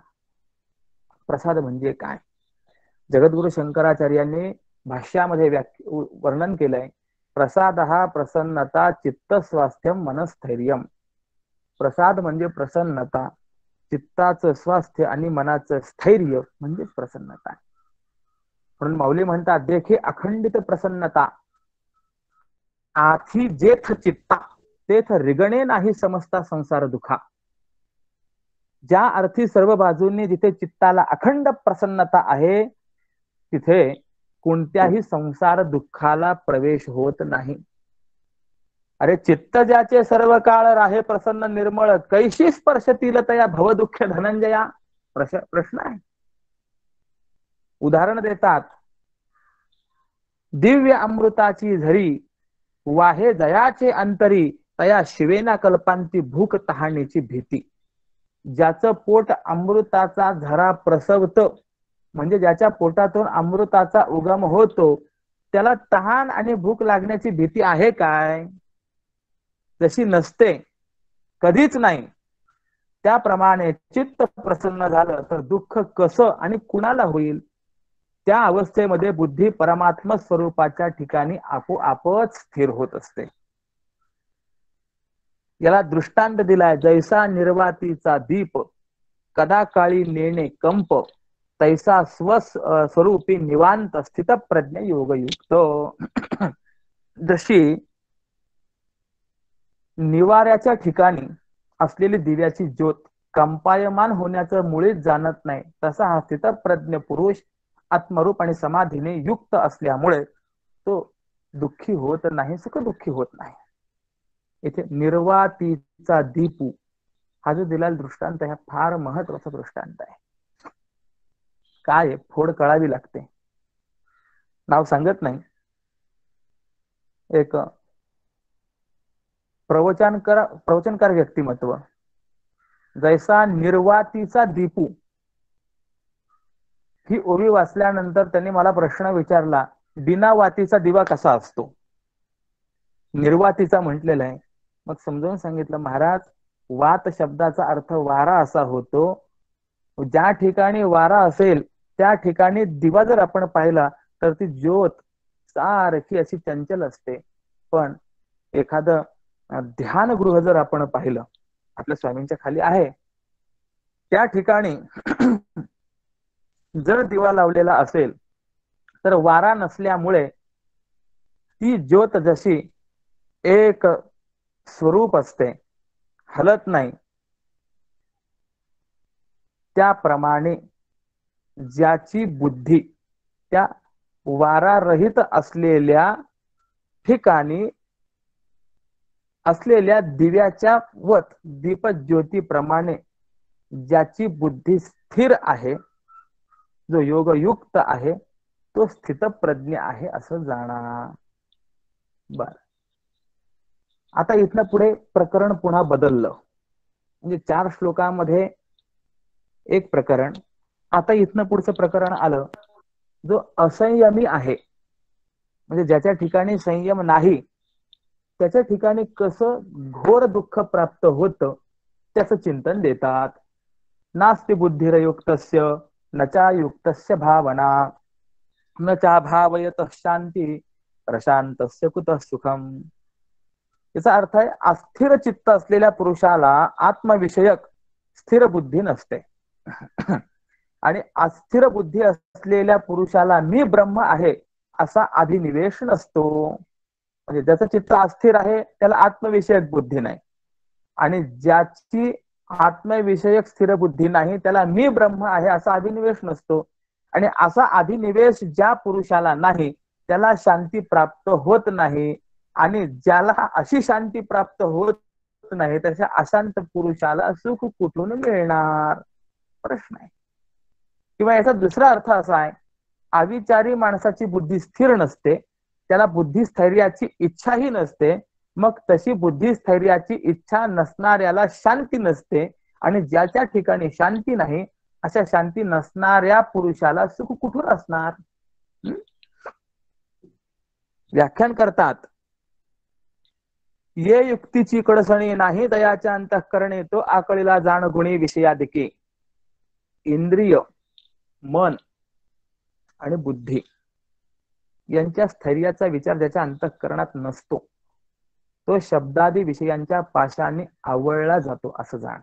प्रसाद म्हणजे काय? जगद्गुरु शंकराचार्यांनी भाष्यामध्ये वर्णन केलंय. प्रसाद हा प्रसन्नता चित्त स्वास्थ्यम मनस्थैर्यम. प्रसाद म्हणजे प्रसन्नता, चित्ताचं स्वास्थ्य आणि मनाचं स्थैर्य म्हणजे प्रसन्नता. म्हणून माऊली म्हणतात, देखे अखंडित प्रसन्नता आथी जेथ चित्ता तेथ रिगणे नाही समजता संसार दुखा. ज्या अर्थी सर्व बाजूंनी जिथे चित्ताला अखंड प्रसन्नता आहे तिथे कोणत्याही संसार दुःखाला प्रवेश होत नाही. अरे चित्त ज्याचे सर्व काळ राहे प्रसन्न निर्मळ कैशी स्पर्शतील तया भवदुःख धनंजया. प्रश्न आहे. उदाहरण देतात, दिव्य अमृताची झरी वाहे जयाचे अंतरी तया शिवेना कल्पांती भूक तहाणीची भीती. ज्याचं पोट अमृताचा झरा प्रसवत म्हणजे ज्याच्या पोटातून अमृताचा उगम होतो त्याला तहान आणि भूक लागण्याची भीती आहे काय? जशी नसते, कधीच नाही. त्याप्रमाणे चित्त प्रसन्न झालं तर दुःख कसं आणि कुणाला होईल? त्या अवस्थेमध्ये बुद्धी परमात्म स्वरूपाच्या ठिकाणी आपोआपच स्थिर होत असते. याला दृष्टांत दिलाय, जैसा निर्वातीचा दीप कदा काळी नेणे कंप तैसा स्वस्वरूपी निवांत स्थित प्रज्ञ योगयुक्त. जशी निवाऱ्याच्या ठिकाणी असलेली दिव्याची ज्योत कंपायमान होण्याचं मुळीच जाणत नाही, तसा हा स्थितप्रज्ञ पुरुष आत्मरूप आणि समाधीने युक्त असल्यामुळे तो दुःखी होत नाही, सुख दुःखी होत नाही. इथे निर्वातीचा दीपू हा जो दिलेला दृष्टांत आहे फार महत्वाचा दृष्टांत आहे. काय फोड कळावी लागते. नाव सांगत नाही. एक प्रवचनकार व्यक्तिमत्व, जैसा निर्वातीचा दीपू, ही ओवी वाचल्यानंतर त्यांनी मला प्रश्न विचारला, बिनावातीचा दिवा कसा असतो? निर्वातीचा म्हटलेला आहे. मग समजावून सांगितलं, महाराज वात शब्दाचा अर्थ वारा असा होतो. ज्या ठिकाणी वारा असेल त्या ठिकाणी दिवा जर आपण पाहिला तर ती ज्योत सारखी अशी चंचल असते. पण एखादं ध्यानगृह जर आपण पाहिलं, आपल्या स्वामींच्या खाली आहे, त्या ठिकाणी जर दिवा लावलेला असेल तर वारा नसल्यामुळे ती ज्योत जशी एक स्वरूप असते, हलत नाही, त्याप्रमाणे ज्याची बुद्धी त्या वारारहित असलेल्या ठिकाणी असलेल्या दिव्याच्या वत दीपज्योतीप्रमाणे ज्याची बुद्धी स्थिर आहे, जो योगयुक्त आहे, तो स्थितप्रज्ञ आहे असं जाणा. बर, आता इथनं पुढे प्रकरण पुन्हा बदललं. म्हणजे 4 श्लोकांमध्ये एक प्रकरण. आता इथनं पुढचं प्रकरण आलं, जो असंयमी आहे, म्हणजे ज्याच्या ठिकाणी संयम नाही त्याच्या ठिकाणी कसं घोर दुःख प्राप्त होतं त्याचं चिंतन देतात. नास्ति बुद्धिरयुक्तस्य न चा युक्तस्य भावना न चा भावयत शांती प्रशांतस्य कुतः सुखम. याचा अर्थ आहे, अस्थिर चित्त असलेल्या पुरुषाला आत्मविषयक स्थिर बुद्धी नसते आणि अस्थिर बुद्धी असलेल्या पुरुषाला मी ब्रह्म आहे असा अभिनिवेश नसतो. म्हणजे ज्याचं चित्त अस्थिर आहे त्याला आत्मविषयक बुद्धी नाही, आणि ज्याची आत्मविषयक स्थिर बुद्धी नाही त्याला मी ब्रह्म आहे असा अभिनिवेश नसतो. आणि असा अभिनिवेश ज्या पुरुषाला नाही त्याला शांती प्राप्त होत नाही, आणि ज्याला अशी शांती प्राप्त होत नाही तशा अशांत पुरुषाला सुख कुठून मिळणार? प्रश्न आहे. किंवा याचा दुसरा अर्थ असा आहे, अविचारी माणसाची बुद्धी स्थिर नसते, त्याला बुद्धिस्थैर्याची इच्छाही नसते. मग तशी बुद्धिस्थैर्याची इच्छा नसणाऱ्याला शांती नसते, आणि ज्याच्या ठिकाणी शांती नाही अशा शांती नसणाऱ्या पुरुषाला सुख कुठून असणार? व्याख्यान करतात, ये युक्तीची कडसणी नाही दयाच्या अंतःकरणे तो आकळीला जाण गुणी विषयादिके. इंद्रिय, मन आणि बुद्धी यांच्या स्थैर्याचा विचार ज्याच्या अंतःकरणात नसतो तो शब्दादी विषयांच्या पाशाने आवळला जातो असं जाण.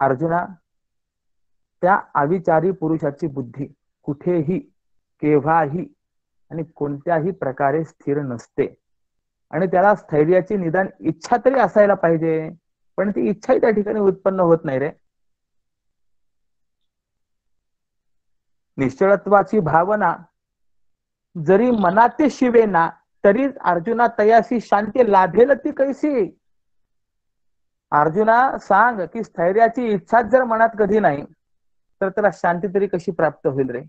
अर्जुना, त्या अविचारी पुरुषाची बुद्धी कुठेही केव्हाही आणि कोणत्याही प्रकारे स्थिर नसते. आणि त्याला स्थैर्याची निदान इच्छा तरी असायला पाहिजे, पण ती इच्छाही त्या ठिकाणी उत्पन्न होत नाही रे. निश्चळत्वाची भावना जरी मनात शिवेना तरी अर्जुना तयासी शांती लाभेल ती कैसी. अर्जुना सांग की स्थैर्याची इच्छाच जर मनात कधी नाही तर त्याला शांती तरी कशी प्राप्त होईल रे.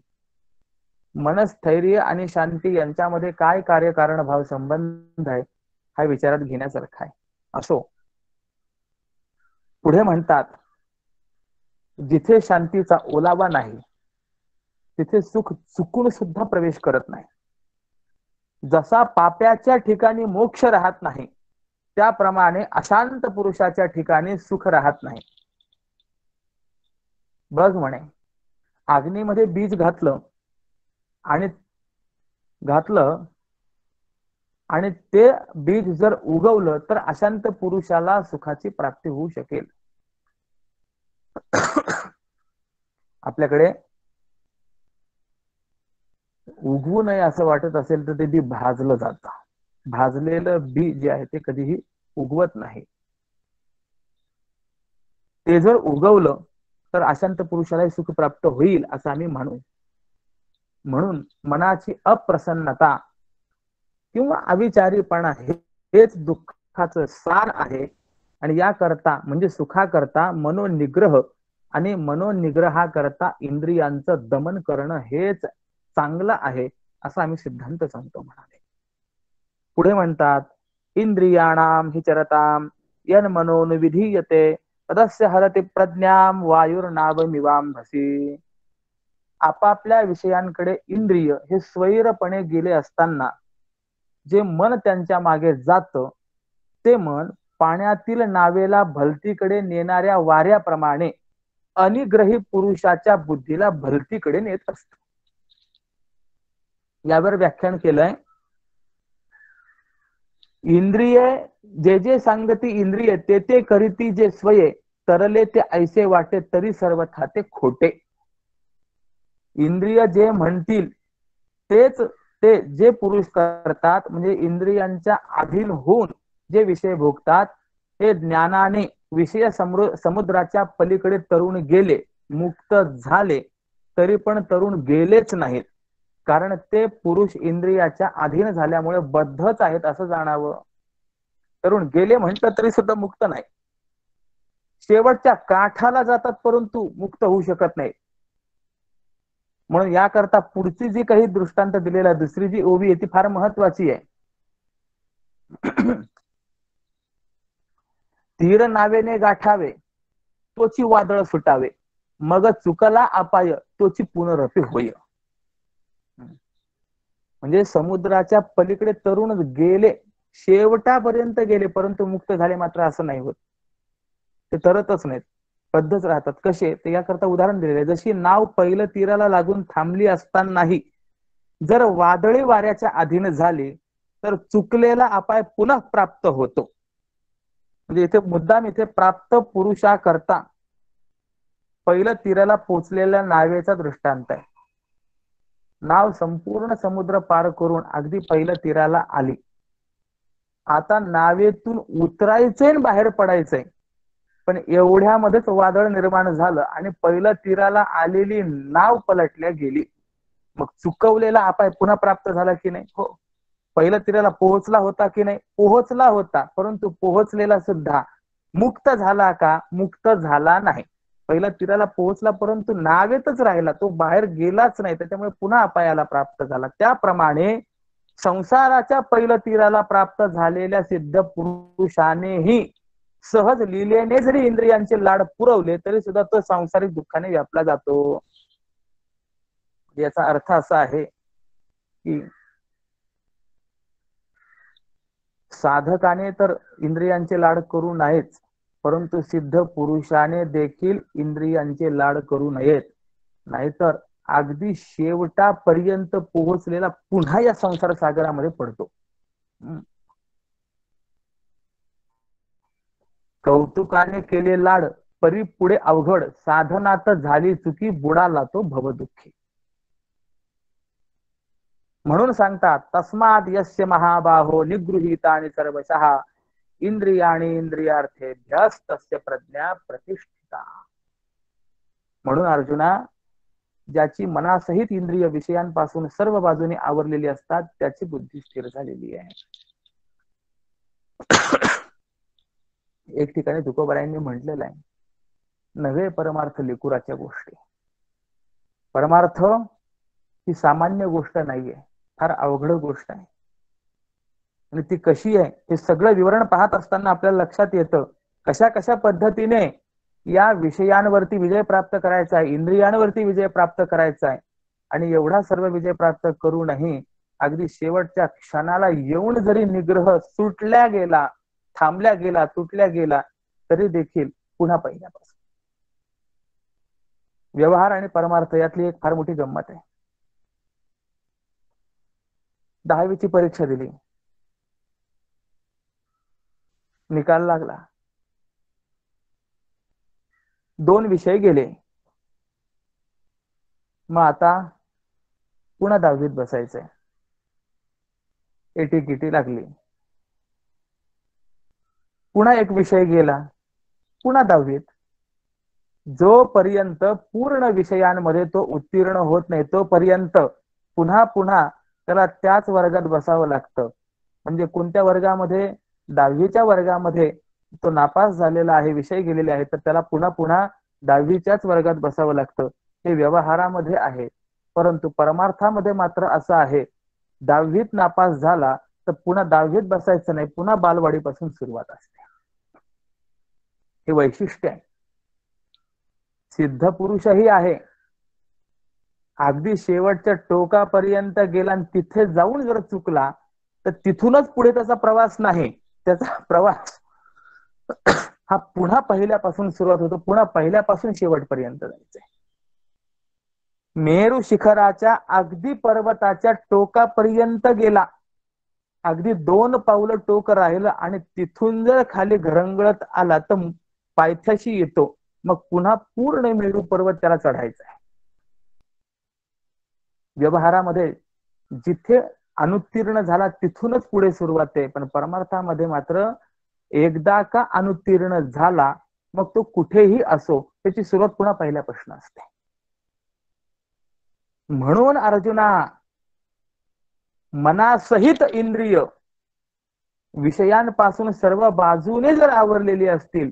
मनस्थैर्य आणि शांती यांच्यामध्ये काय कार्यकारण भाव संबंध आहे हा विचारात घेण्यासारखा आहे. असो, पुढे म्हणतात जिथे शांतीचा ओलावा नाही तिथे सुख चुकून सुद्धा प्रवेश करत नाही. जसा पाप्याच्या ठिकाणी मोक्ष राहत नाही त्याप्रमाणे अशांत पुरुषाच्या ठिकाणी सुख राहत नाही. बघ म्हणे, अग्नीमध्ये बीज घातलं आणि ते बीज जर उगवलं तर अशांत पुरुषाला सुखाची प्राप्ती होऊ शकेल. आपल्याकडे उगवू नये असं वाटत असेल तर ते बी भाजलं जातं. भाजलेलं बी जे आहे ते कधीही उगवत नाही. ते जर उगवलं तर अशांत पुरुषाला सुख प्राप्त होईल असं आम्ही म्हणू. म्हणून मनाची अप्रसन्नता किंवा अविचारीपणा हेच दुःखाचं सार आहे. आणि याकरता म्हणजे सुखाकरता मनोनिग्रह आणि मनोनिग्रहाकरता इंद्रियांचं दमन करणं हेच चांगलं आहे असं आम्ही सिद्धांत सांगतो म्हणाले. पुढे म्हणतात इंद्रियाणाम हि चरताम यन मनोन विधीयते तदस्य हरति प्रज्ञाम वायुर्नावमिवांभसी. आपापल्या विषयांकडे इंद्रिय हे स्वैरपणे गेले असताना जे मन त्यांच्या मागे जातं ते मन पाण्यातील नावेला भलतीकडे नेणाऱ्या वाऱ्याप्रमाणे अनिग्रही पुरुषाच्या बुद्धीला भलतीकडे नेत असत. यावर व्याख्यान केलंय, इंद्रिय जे जे सांगती इंद्रिय ते ते करीती जे स्वये तरले ते ऐसे वाटे तरी सर्वथा ते खोटे. इंद्रिय जे म्हणतील तेच ते जे पुरुष करतात म्हणजे इंद्रियांच्या अधीन होऊन जे विषय भोगतात हे ज्ञानाने विषय समुद्राच्या पलीकडे तरुण गेले, मुक्त झाले तरी पण तरुण गेलेच नाहीत. कारण ते पुरुष इंद्रियाच्या अधीन झाल्यामुळे बद्धच आहेत असं जाणावं. तरुण गेले म्हटलं तरी सुद्धा मुक्त नाही. शेवटच्या काठाला जातात परंतु मुक्त होऊ शकत नाही. म्हणून याकरता पुढची जी काही दृष्टांत दिलेला दुसरी जी ओवी आहे ती फार महत्वाची आहे. तीर नावेने गाठावे तोची वादळ सुटावे मग चुकला अपाय तोची पुनरपी होय. म्हणजे समुद्राच्या पलीकडे तरुण गेले, शेवटापर्यंत गेले परंतु मुक्त झाले मात्र असं नाही होत. ते तरतच नाहीत, बद्धच राहतात. कसे ते याकरता उदाहरण दिलेले आहे. जशी नाव पहिलं तीराला लागून थांबली असतानाही जर वादळी वाऱ्याच्या अधीन झाली तर चुकलेला अपाय पुन्हा प्राप्त होतो. म्हणजे इथे मुद्दाम इथे प्राप्त पुरुषाकरता पहिलं तीराला पोचलेल्या नावेचा दृष्टांत आहे. नाव संपूर्ण समुद्र पार करून अगदी पहिलं तीराला आली. आता नावेतून उतरायचंय आणि बाहेर पडायचंय, पण एवढ्यामध्येच वादळ निर्माण झालं आणि पहिलं तीराला आलेली नाव पलटल्या गेली. मग चुकवलेला अपाय पुन्हा प्राप्त झाला की नाही? हो. पहिल्या तीराला पोहोचला होता की नाही? पोहोचला होता, परंतु पोहोचलेला सुद्धा मुक्त झाला का? मुक्त झाला नाही. पहिल्या तीराला पोहोचला परंतु नावेतच राहिला, तो बाहेर गेलाच नाही, त्याच्यामुळे पुन्हा अपायाला प्राप्त झाला. त्याप्रमाणे संसाराच्या पहिल्या तीराला प्राप्त झालेल्या सिद्ध पुरुषानेही सहज लीलेने जरी इंद्रियांचे लाड पुरवले तरी सुद्धा तो सांसारिक दुःखाने व्यापला जातो. याचा अर्थ असा आहे की साधकाने तर इंद्रियांचे लाड करू नयेच, परंतु सिद्ध पुरुषाने देखील इंद्रियांचे लाड करू नयेत. नाहीतर अगदी शेवटापर्यंत पोहोचलेला पुन्हा या संसार सागरामध्ये पडतो. कौतुकाने केले लाड परी पुढे अवघड साधनात झाली चुकी बुडाला तो भवदुःखी. म्हणून सांगतात तस्मात् यस्य महाबाहो निगृहीतानि सर्वशः इंद्रियाणि इंद्रियार्थेभ्यस्तस्य प्रज्ञा प्रतिष्ठिता. म्हणून अर्जुना, ज्याची मनासहित इंद्रिय विषयांपासून सर्व बाजूने आवरलेली असतात त्याची बुद्धी स्थिर झालेली आहे. एक ठिकाणी तुकोबारायांनी म्हटलेलं आहे, नव्हे परमार्थ लेकुराच्या गोष्टी. परमार्थ ही सामान्य गोष्ट नाहीये, फार अवघड गोष्ट आहे. आणि ती कशी आहे हे सगळं विवरण पाहत असताना आपल्याला लक्षात येतं कशा कशा पद्धतीने या विषयांवरती विजय प्राप्त करायचा आहे, इंद्रियांवरती विजय प्राप्त करायचा आहे. आणि एवढा सर्व विजय प्राप्त करूनही अगदी शेवटच्या क्षणाला येऊन जरी निग्रह सुटल्या गेला, थांबल्या गेला, तुटल्या गेला, तरी देखील पुन्हा पहिल्यापासून. व्यवहार आणि परमार्थ यातली एक फार मोठी गंमत आहे. 10वीची परीक्षा दिली, निकाल लागला, 2 विषय गेले. मग आता पुन्हा 10वीत बसायचंय. एटीकिटी लागली, पुन्हा एक विषय गेला, पुन्हा 10वीत. जोपर्यंत पूर्ण विषयांमध्ये तो उत्तीर्ण होत नाही तोपर्यंत पुन्हा पुन्हा त्याला त्याच वर्गात बसावं लागतं. म्हणजे कोणत्या वर्गामध्ये? 10वीच्या वर्गामध्ये तो नापास झालेला आहे, विषय गेलेले आहेत, तर त्याला पुन्हा पुन्हा 10वीच्याच वर्गात बसावं लागतं. हे व्यवहारामध्ये आहे. परंतु परमार्थामध्ये मात्र असं आहे, 10वीत नापास झाला तर पुन्हा 10वीत बसायचं नाही, पुन्हा बालवाडीपासून सुरुवात असते. हे वैशिष्ट्य आहे. सिद्ध पुरुषही आहे, अगदी शेवटच्या टोकापर्यंत गेला आणि तिथे जाऊन जर चुकला तर तिथूनच पुढे त्याचा प्रवास नाही, त्याचा प्रवास हा पुन्हा पहिल्यापासून सुरुवात होतो, पुन्हा पहिल्यापासून शेवटपर्यंत जायचंय. मेरू शिखराच्या अगदी पर्वताच्या टोकापर्यंत गेला, अगदी 2 पावलं टोक राहिलं आणि तिथून जर खाली घरंगळत आला तर पायथ्याशी येतो. मग पुन्हा पूर्ण मेरू पर्वत त्याला चढायचा आहे. व्यवहारामध्ये जिथे अनुत्तीर्ण झाला तिथूनच पुढे सुरुवात आहे. पण परमार्थामध्ये मात्र एकदा का अनुत्तीर्ण झाला मग तो कुठेही असो त्याची सुरुवात पुन्हा पहिल्यापासून असते. म्हणून अर्जुना, मनासहित इंद्रिय विषयांपासून सर्व बाजूने जर आवरलेली असतील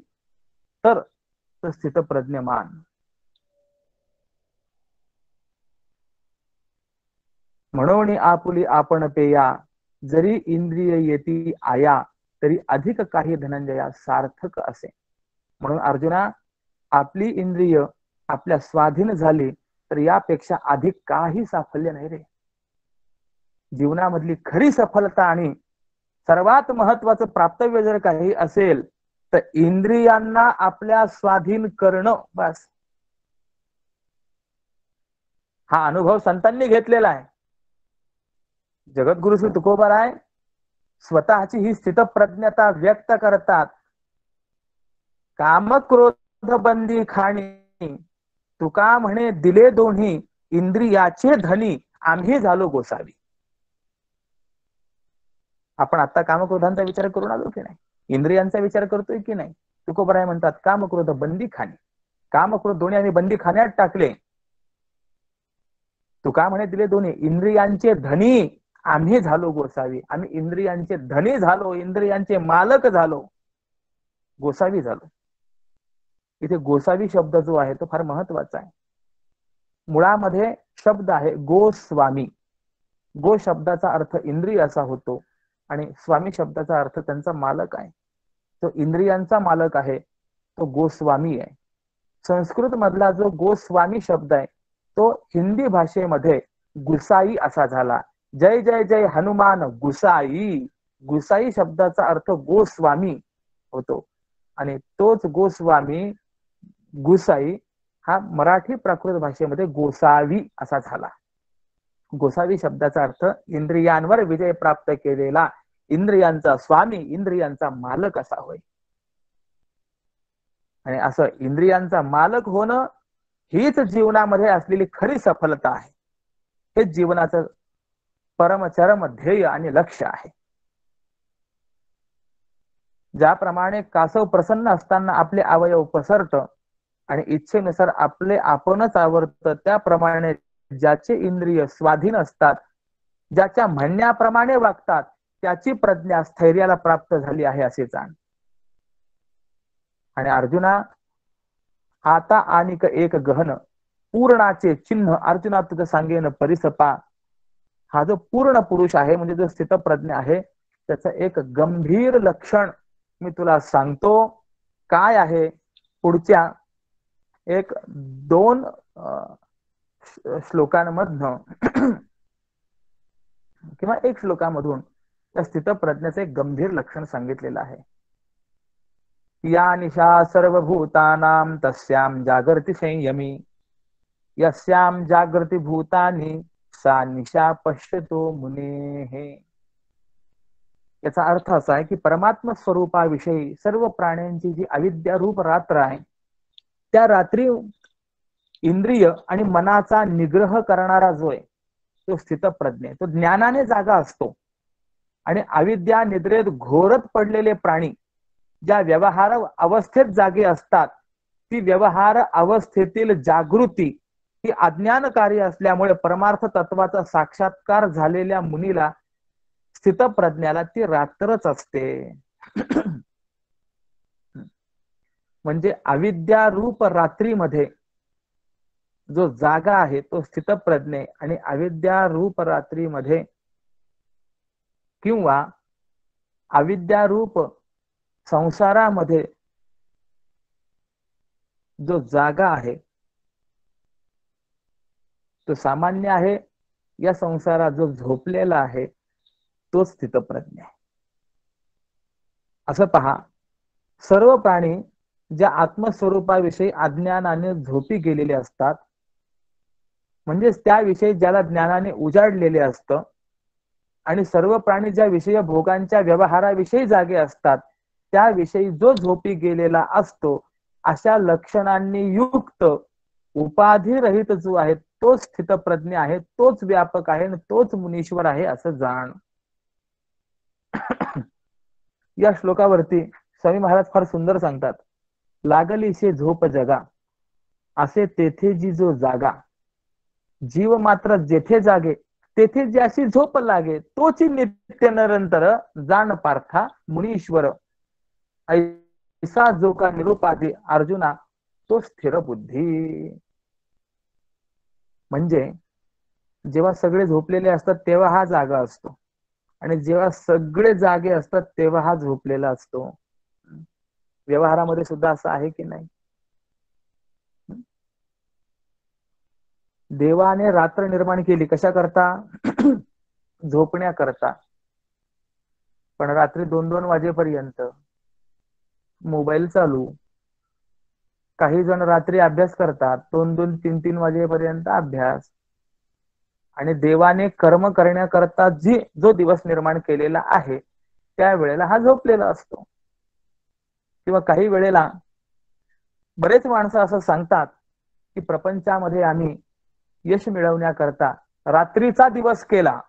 तर स्थितप्रज्ञमान. म्हणून आपुली आपण पेया, जरी इंद्रिय येती आया, तरी अधिक काही धनंजया सार्थक असे. म्हणून अर्जुना, आपली इंद्रिय आपल्या स्वाधीन झाली तर यापेक्षा अधिक काही साफल्य नाही रे. जीवनामधली खरी सफलता आणि सर्वात महत्वाचं प्राप्तव्य जर काही असेल तर इंद्रियांना आपल्या स्वाधीन करणं, बस. हा अनुभव संतांनी घेतलेला आहे. जगद्गुरु श्री तुकोबाराय स्वतःची ही स्थितप्रज्ञता व्यक्त करतात. काम क्रोध बंदी खाणी, तुका म्हणे दिले दोन्ही, इंद्रियाचे धनी आम्ही झालो गोसावी. आपण आता कामक्रोधांचा विचार करून आलो की नाही? इंद्रियांचा विचार करतोय की नाही? तुकोबाराय म्हणतात काम क्रोध बंदी खाणी, काम क्रोध दोन्ही आम्ही बंदी खाण्यात टाकले. तुका म्हणे दिले दोन्ही, इंद्रियांचे धनी आम्ही झालो गोसावी. आम्ही इंद्रियांचे धनी झालो, इंद्रियांचे मालक झालो, गोसावी झालो. इथे गोसावी शब्द जो आहे तो फार महत्वाचा आहे. मुळामध्ये शब्द आहे गोस्वामी. गो शब्दाचा अर्थ इंद्रिय असा होतो आणि स्वामी शब्दाचा अर्थ त्यांचा मालक आहे. तो इंद्रियांचा मालक आहे, तो गोस्वामी आहे. संस्कृत मधला जो गोस्वामी शब्द आहे तो हिंदी भाषेमध्ये गुसाई असा झाला. जय जय जय हनुमान गुसाई. गुसाई शब्दाचा अर्थ गोस्वामी होतो आणि तोच गोस्वामी गुसाई हा मराठी प्राकृत भाषेमध्ये गोसावी असा झाला. गोसावी शब्दाचा अर्थ इंद्रियांवर विजय प्राप्त केलेला, इंद्रियांचा स्वामी, इंद्रियांचा मालक असा होय. आणि असं इंद्रियांचा मालक होणं हीच जीवनामध्ये असलेली खरी सफलता आहे. हेच जीवनाचं परमचरम ध्येय आणि लक्ष्य आहे. ज्याप्रमाणे कासव प्रसन्न असताना आपले अवयव पसरत आणि इच्छेनुसार आपले आपणच आवरत, त्याप्रमाणे ज्याचे इंद्रिय स्वाधीन असतात, ज्याच्या म्हणण्याप्रमाणे वागतात, त्याची प्रज्ञा स्थैर्याला प्राप्त झाली आहे असे जाण. आणि अर्जुना, आता आणिक एक गहन पूर्णाचे चिन्ह अर्जुना तुझं सांगेन परिसपा. हा जो पूर्ण पुरुष आहे म्हणजे जो स्थितप्रज्ञ आहे, त्याचं एक गंभीर लक्षण मी तुला सांगतो. काय आहे? पुढच्या एक 2 श्लोकांमधनं किंवा 1 श्लोकामधून त्या स्थितप्रज्ञाचं एक गंभीर लक्षण सांगितलेलं आहे. या निशा सर्वभूतानां तस्यां जागृती संयमी, यस्यां जागृती भूतानि सा निशा पश्यतो मुनेः. याचा अर्थ असा आहे की परमात्म स्वरूपाविषयी सर्व प्राण्यांची जी अविद्यारूप रात्र आहे, त्या रात्री इंद्रिय आणि मनाचा निग्रह करणारा जो आहे तो स्थितप्रज्ञ, तो ज्ञानाने जागा असतो. आणि अविद्या निद्रेत घोरत पडलेले प्राणी ज्या व्यवहार अवस्थेत जागे असतात, ती व्यवहार अवस्थेतील जागृती ही अज्ञानकारी असल्यामुळे परमार्थ तत्वाचा साक्षात्कार झालेल्या मुनीला, स्थितप्रज्ञाला ती रात्रच असते. म्हणजे अविद्यारूप रात्रीमध्ये जो जागा आहे तो स्थितप्रज्ञ, आणि अविद्यारूप रात्रीमध्ये किंवा अविद्यारूप संसारामध्ये जो जागा आहे तो सामान्य आहे. या संसारात जो झोपलेला आहे तो स्थितप्रज्ञ आहे. असं पहा, सर्व प्राणी ज्या आत्मस्वरूपाविषयी अज्ञानाने झोपी गेलेले असतात, म्हणजेच त्याविषयी ज्याला ज्ञानाने उजाडलेले असतं, आणि सर्व प्राणी ज्या विषय भोगांच्या व्यवहाराविषयी जागे असतात, त्याविषयी जो झोपी गेलेला असतो, अशा लक्षणांनी युक्त उपाधिरहित जो आहे तोच स्थितप्रज्ञ आहे, तोच व्यापक आहे आणि तोच मुनीश्वर आहे असं जाण. या श्लोकावरती स्वामी महाराज फार सुंदर सांगतात, लागलीशे झोप जगा असे तेथे जी जो जागा, जीव मात्र जेथे जागे तेथे ज्याशी झोप लागे, तोची नित्य निरंतर जाण पार्था मुनीश्वर. ऐसा जो का निरुपाधी अर्जुना तो स्थिर बुद्धी. म्हणजे जेव्हा सगळे झोपलेले असतात तेव्हा हा जागा असतो, आणि जेव्हा सगळे जागे असतात तेव्हा हा झोपलेला असतो. व्यवहारामध्ये सुद्धा असं आहे की नाही? देवाने रात्र निर्माण केली कशा करता? झोपण्याकरता. पण रात्री 2-2 वाजेपर्यंत मोबाईल चालू, काही जण रात्री अभ्यास करतात, 2-2, 3-3 वाजेपर्यंत अभ्यास. आणि देवाने कर्म करण्याकरता जो दिवस निर्माण केलेला आहे त्यावेळेला हा झोपलेला असतो. किंवा काही वेळेला बरेच माणसं असं सांगतात की प्रपंचामध्ये आम्ही यश मिळवण्याकरता रात्रीचा दिवस केला.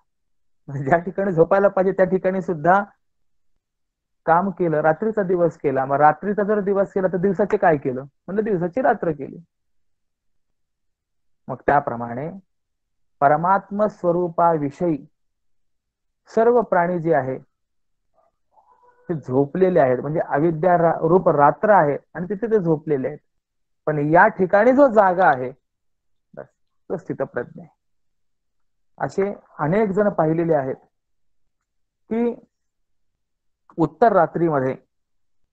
ज्या ठिकाणी झोपायला पाहिजे त्या ठिकाणी सुद्धा काम केलं, रात्रीचा दिवस केला. मग रात्रीचा जर दिवस केला तर दिवसाचे काय केलं? म्हणजे दिवसाची रात्र केली. मग त्याप्रमाणे परमात्म स्वरूपाविषयी सर्व प्राणी जे आहे ते झोपलेले आहेत, म्हणजे अविद्या रूप रात्र आहे आणि तिथे ते झोपलेले आहेत. पण या ठिकाणी जो जागा आहे बस तो स्थितप्रज्ञ आहे. असे अनेक जण पाहिलेले आहेत की उत्तर रात्रीमध्ये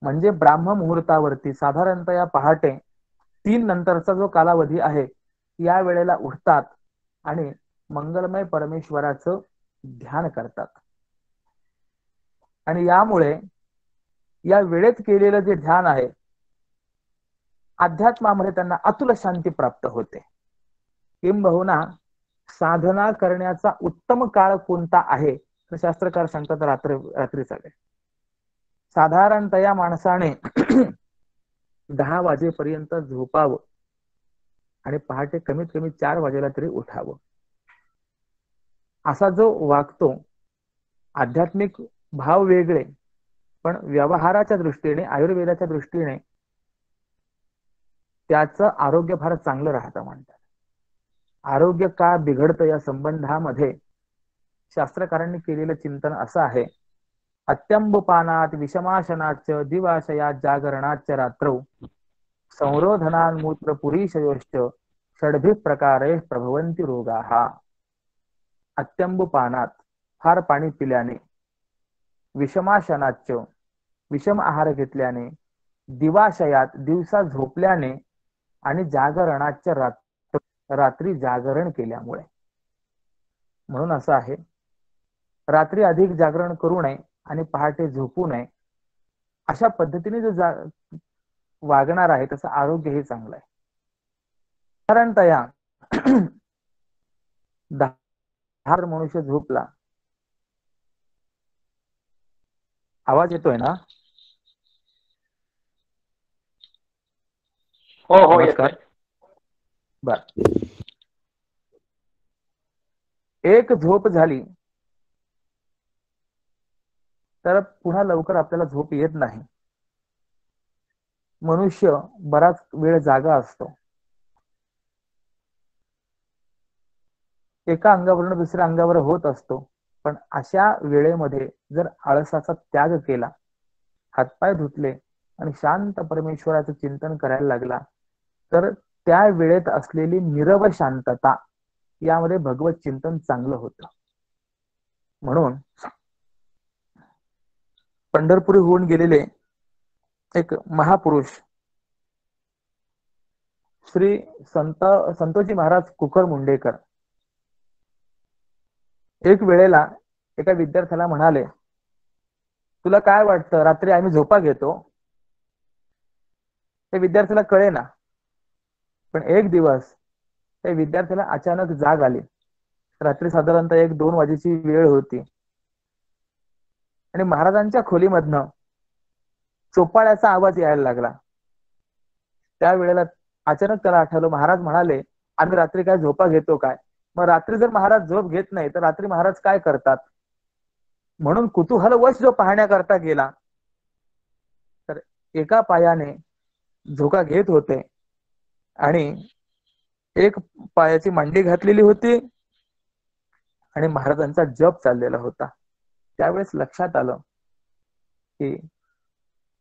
म्हणजे ब्राह्म मुहूर्तावरती साधारणतः या पहाटे 3 नंतरचा जो कालावधी आहे या वेळेला उठतात आणि मंगलमय परमेश्वराचं ध्यान करतात. आणि यामुळे या वेळेत केलेलं जे ध्यान आहे अध्यात्मामध्ये त्यांना अतुल शांती प्राप्त होते. किंबहुना साधना करण्याचा उत्तम काळ कोणता आहे तर शास्त्रकार सांगतात रात्रीचा वेळ. साधारणतः या माणसाने 10 वाजेपर्यंत झोपावं आणि पहाटे कमीत कमी 4 वाजेला तरी उठावं. असा जो वागतो, आध्यात्मिक भाव वेगळे पण व्यवहाराच्या दृष्टीने, आयुर्वेदाच्या दृष्टीने त्याचं आरोग्य फार चांगलं राहतं म्हणतात. आरोग्य का बिघडतं या संबंधामध्ये शास्त्रकारांनी केलेलं चिंतन असं आहे. अत्यंबपानात विषमाशनाच दिवाशयात जागरणाच रात्रौ संरोधनान्मूत्र पुरीशयोश्च षड्भिः प्रकारे प्रभवन्ति रोगाः. अत्यंबपानात फार पाणी पिल्याने, विषमाशनाच विषम आहार घेतल्याने, दिवाशयात दिवसा झोपल्याने आणि जागरणाच्या रात्री जागरण केल्यामुळे. म्हणून असं आहे, रात्री अधिक जागरण करू नये आणि पहाटे झोपू नये. अशा पद्धतीने जो वागणार आहे तसं आरोग्य हे चांगलं आहे. साधारणतया 10 मनुष्य झोपला. आवाज येतोय ना? हो येतोय. बर. एक झोप झाली तर पुन्हा लवकर आपल्याला झोप येत नाही. मनुष्य बराच वेळ जागा असतो. एका अंगावरून दुसऱ्या अंगावर होत असतो. पण अशा वेळेमध्ये जर आळसाचा त्याग केला, हातपाय धुतले आणि शांत परमेश्वराचं चिंतन करायला लागला तर त्या वेळेत असलेली निरव शांतता यामध्ये भगवत चिंतन चांगलं होतं. म्हणून पंढरपुरी होऊन गेलेले एक महापुरुष श्री संतोजी महाराज कुकर मुंडेकर एक वेळेला एका विद्यार्थ्याला म्हणाले, तुला काय वाटतं रात्री आम्ही झोपा घेतो? त्या विद्यार्थ्याला कळे ना. पण एक दिवस त्या विद्यार्थ्याला अचानक जाग आली. रात्री साधारणतः 1-2 वाजेची वेळ होती आणि महाराजांच्या खोलीमधनं चोपाळ्याचा आवाज यायला लागला. त्यावेळेला अचानक त्याला आठवलं, महाराज म्हणाले आम्ही रात्री काय झोपा घेतो काय? मग रात्री जर महाराज झोप घेत नाही तर रात्री महाराज काय करतात? म्हणून कुतूहलवश जो पाहण्याकरता गेला तर एका पायाने झोका घेत होते आणि एक पायाची मांडी घातलेली होती आणि महाराजांचा जप चाललेला होता. त्यावेळेस लक्षात आलं की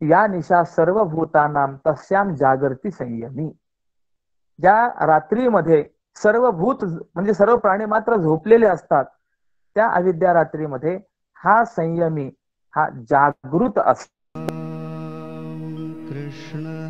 या निशा सर्व भूतानाम तस्याम जागृती संयमी. ज्या रात्रीमध्ये सर्व भूत म्हणजे सर्व प्राणी मात्र झोपलेले असतात त्या अविद्या रात्रीमध्ये हा संयमी, हा जागृत असतो. कृष्ण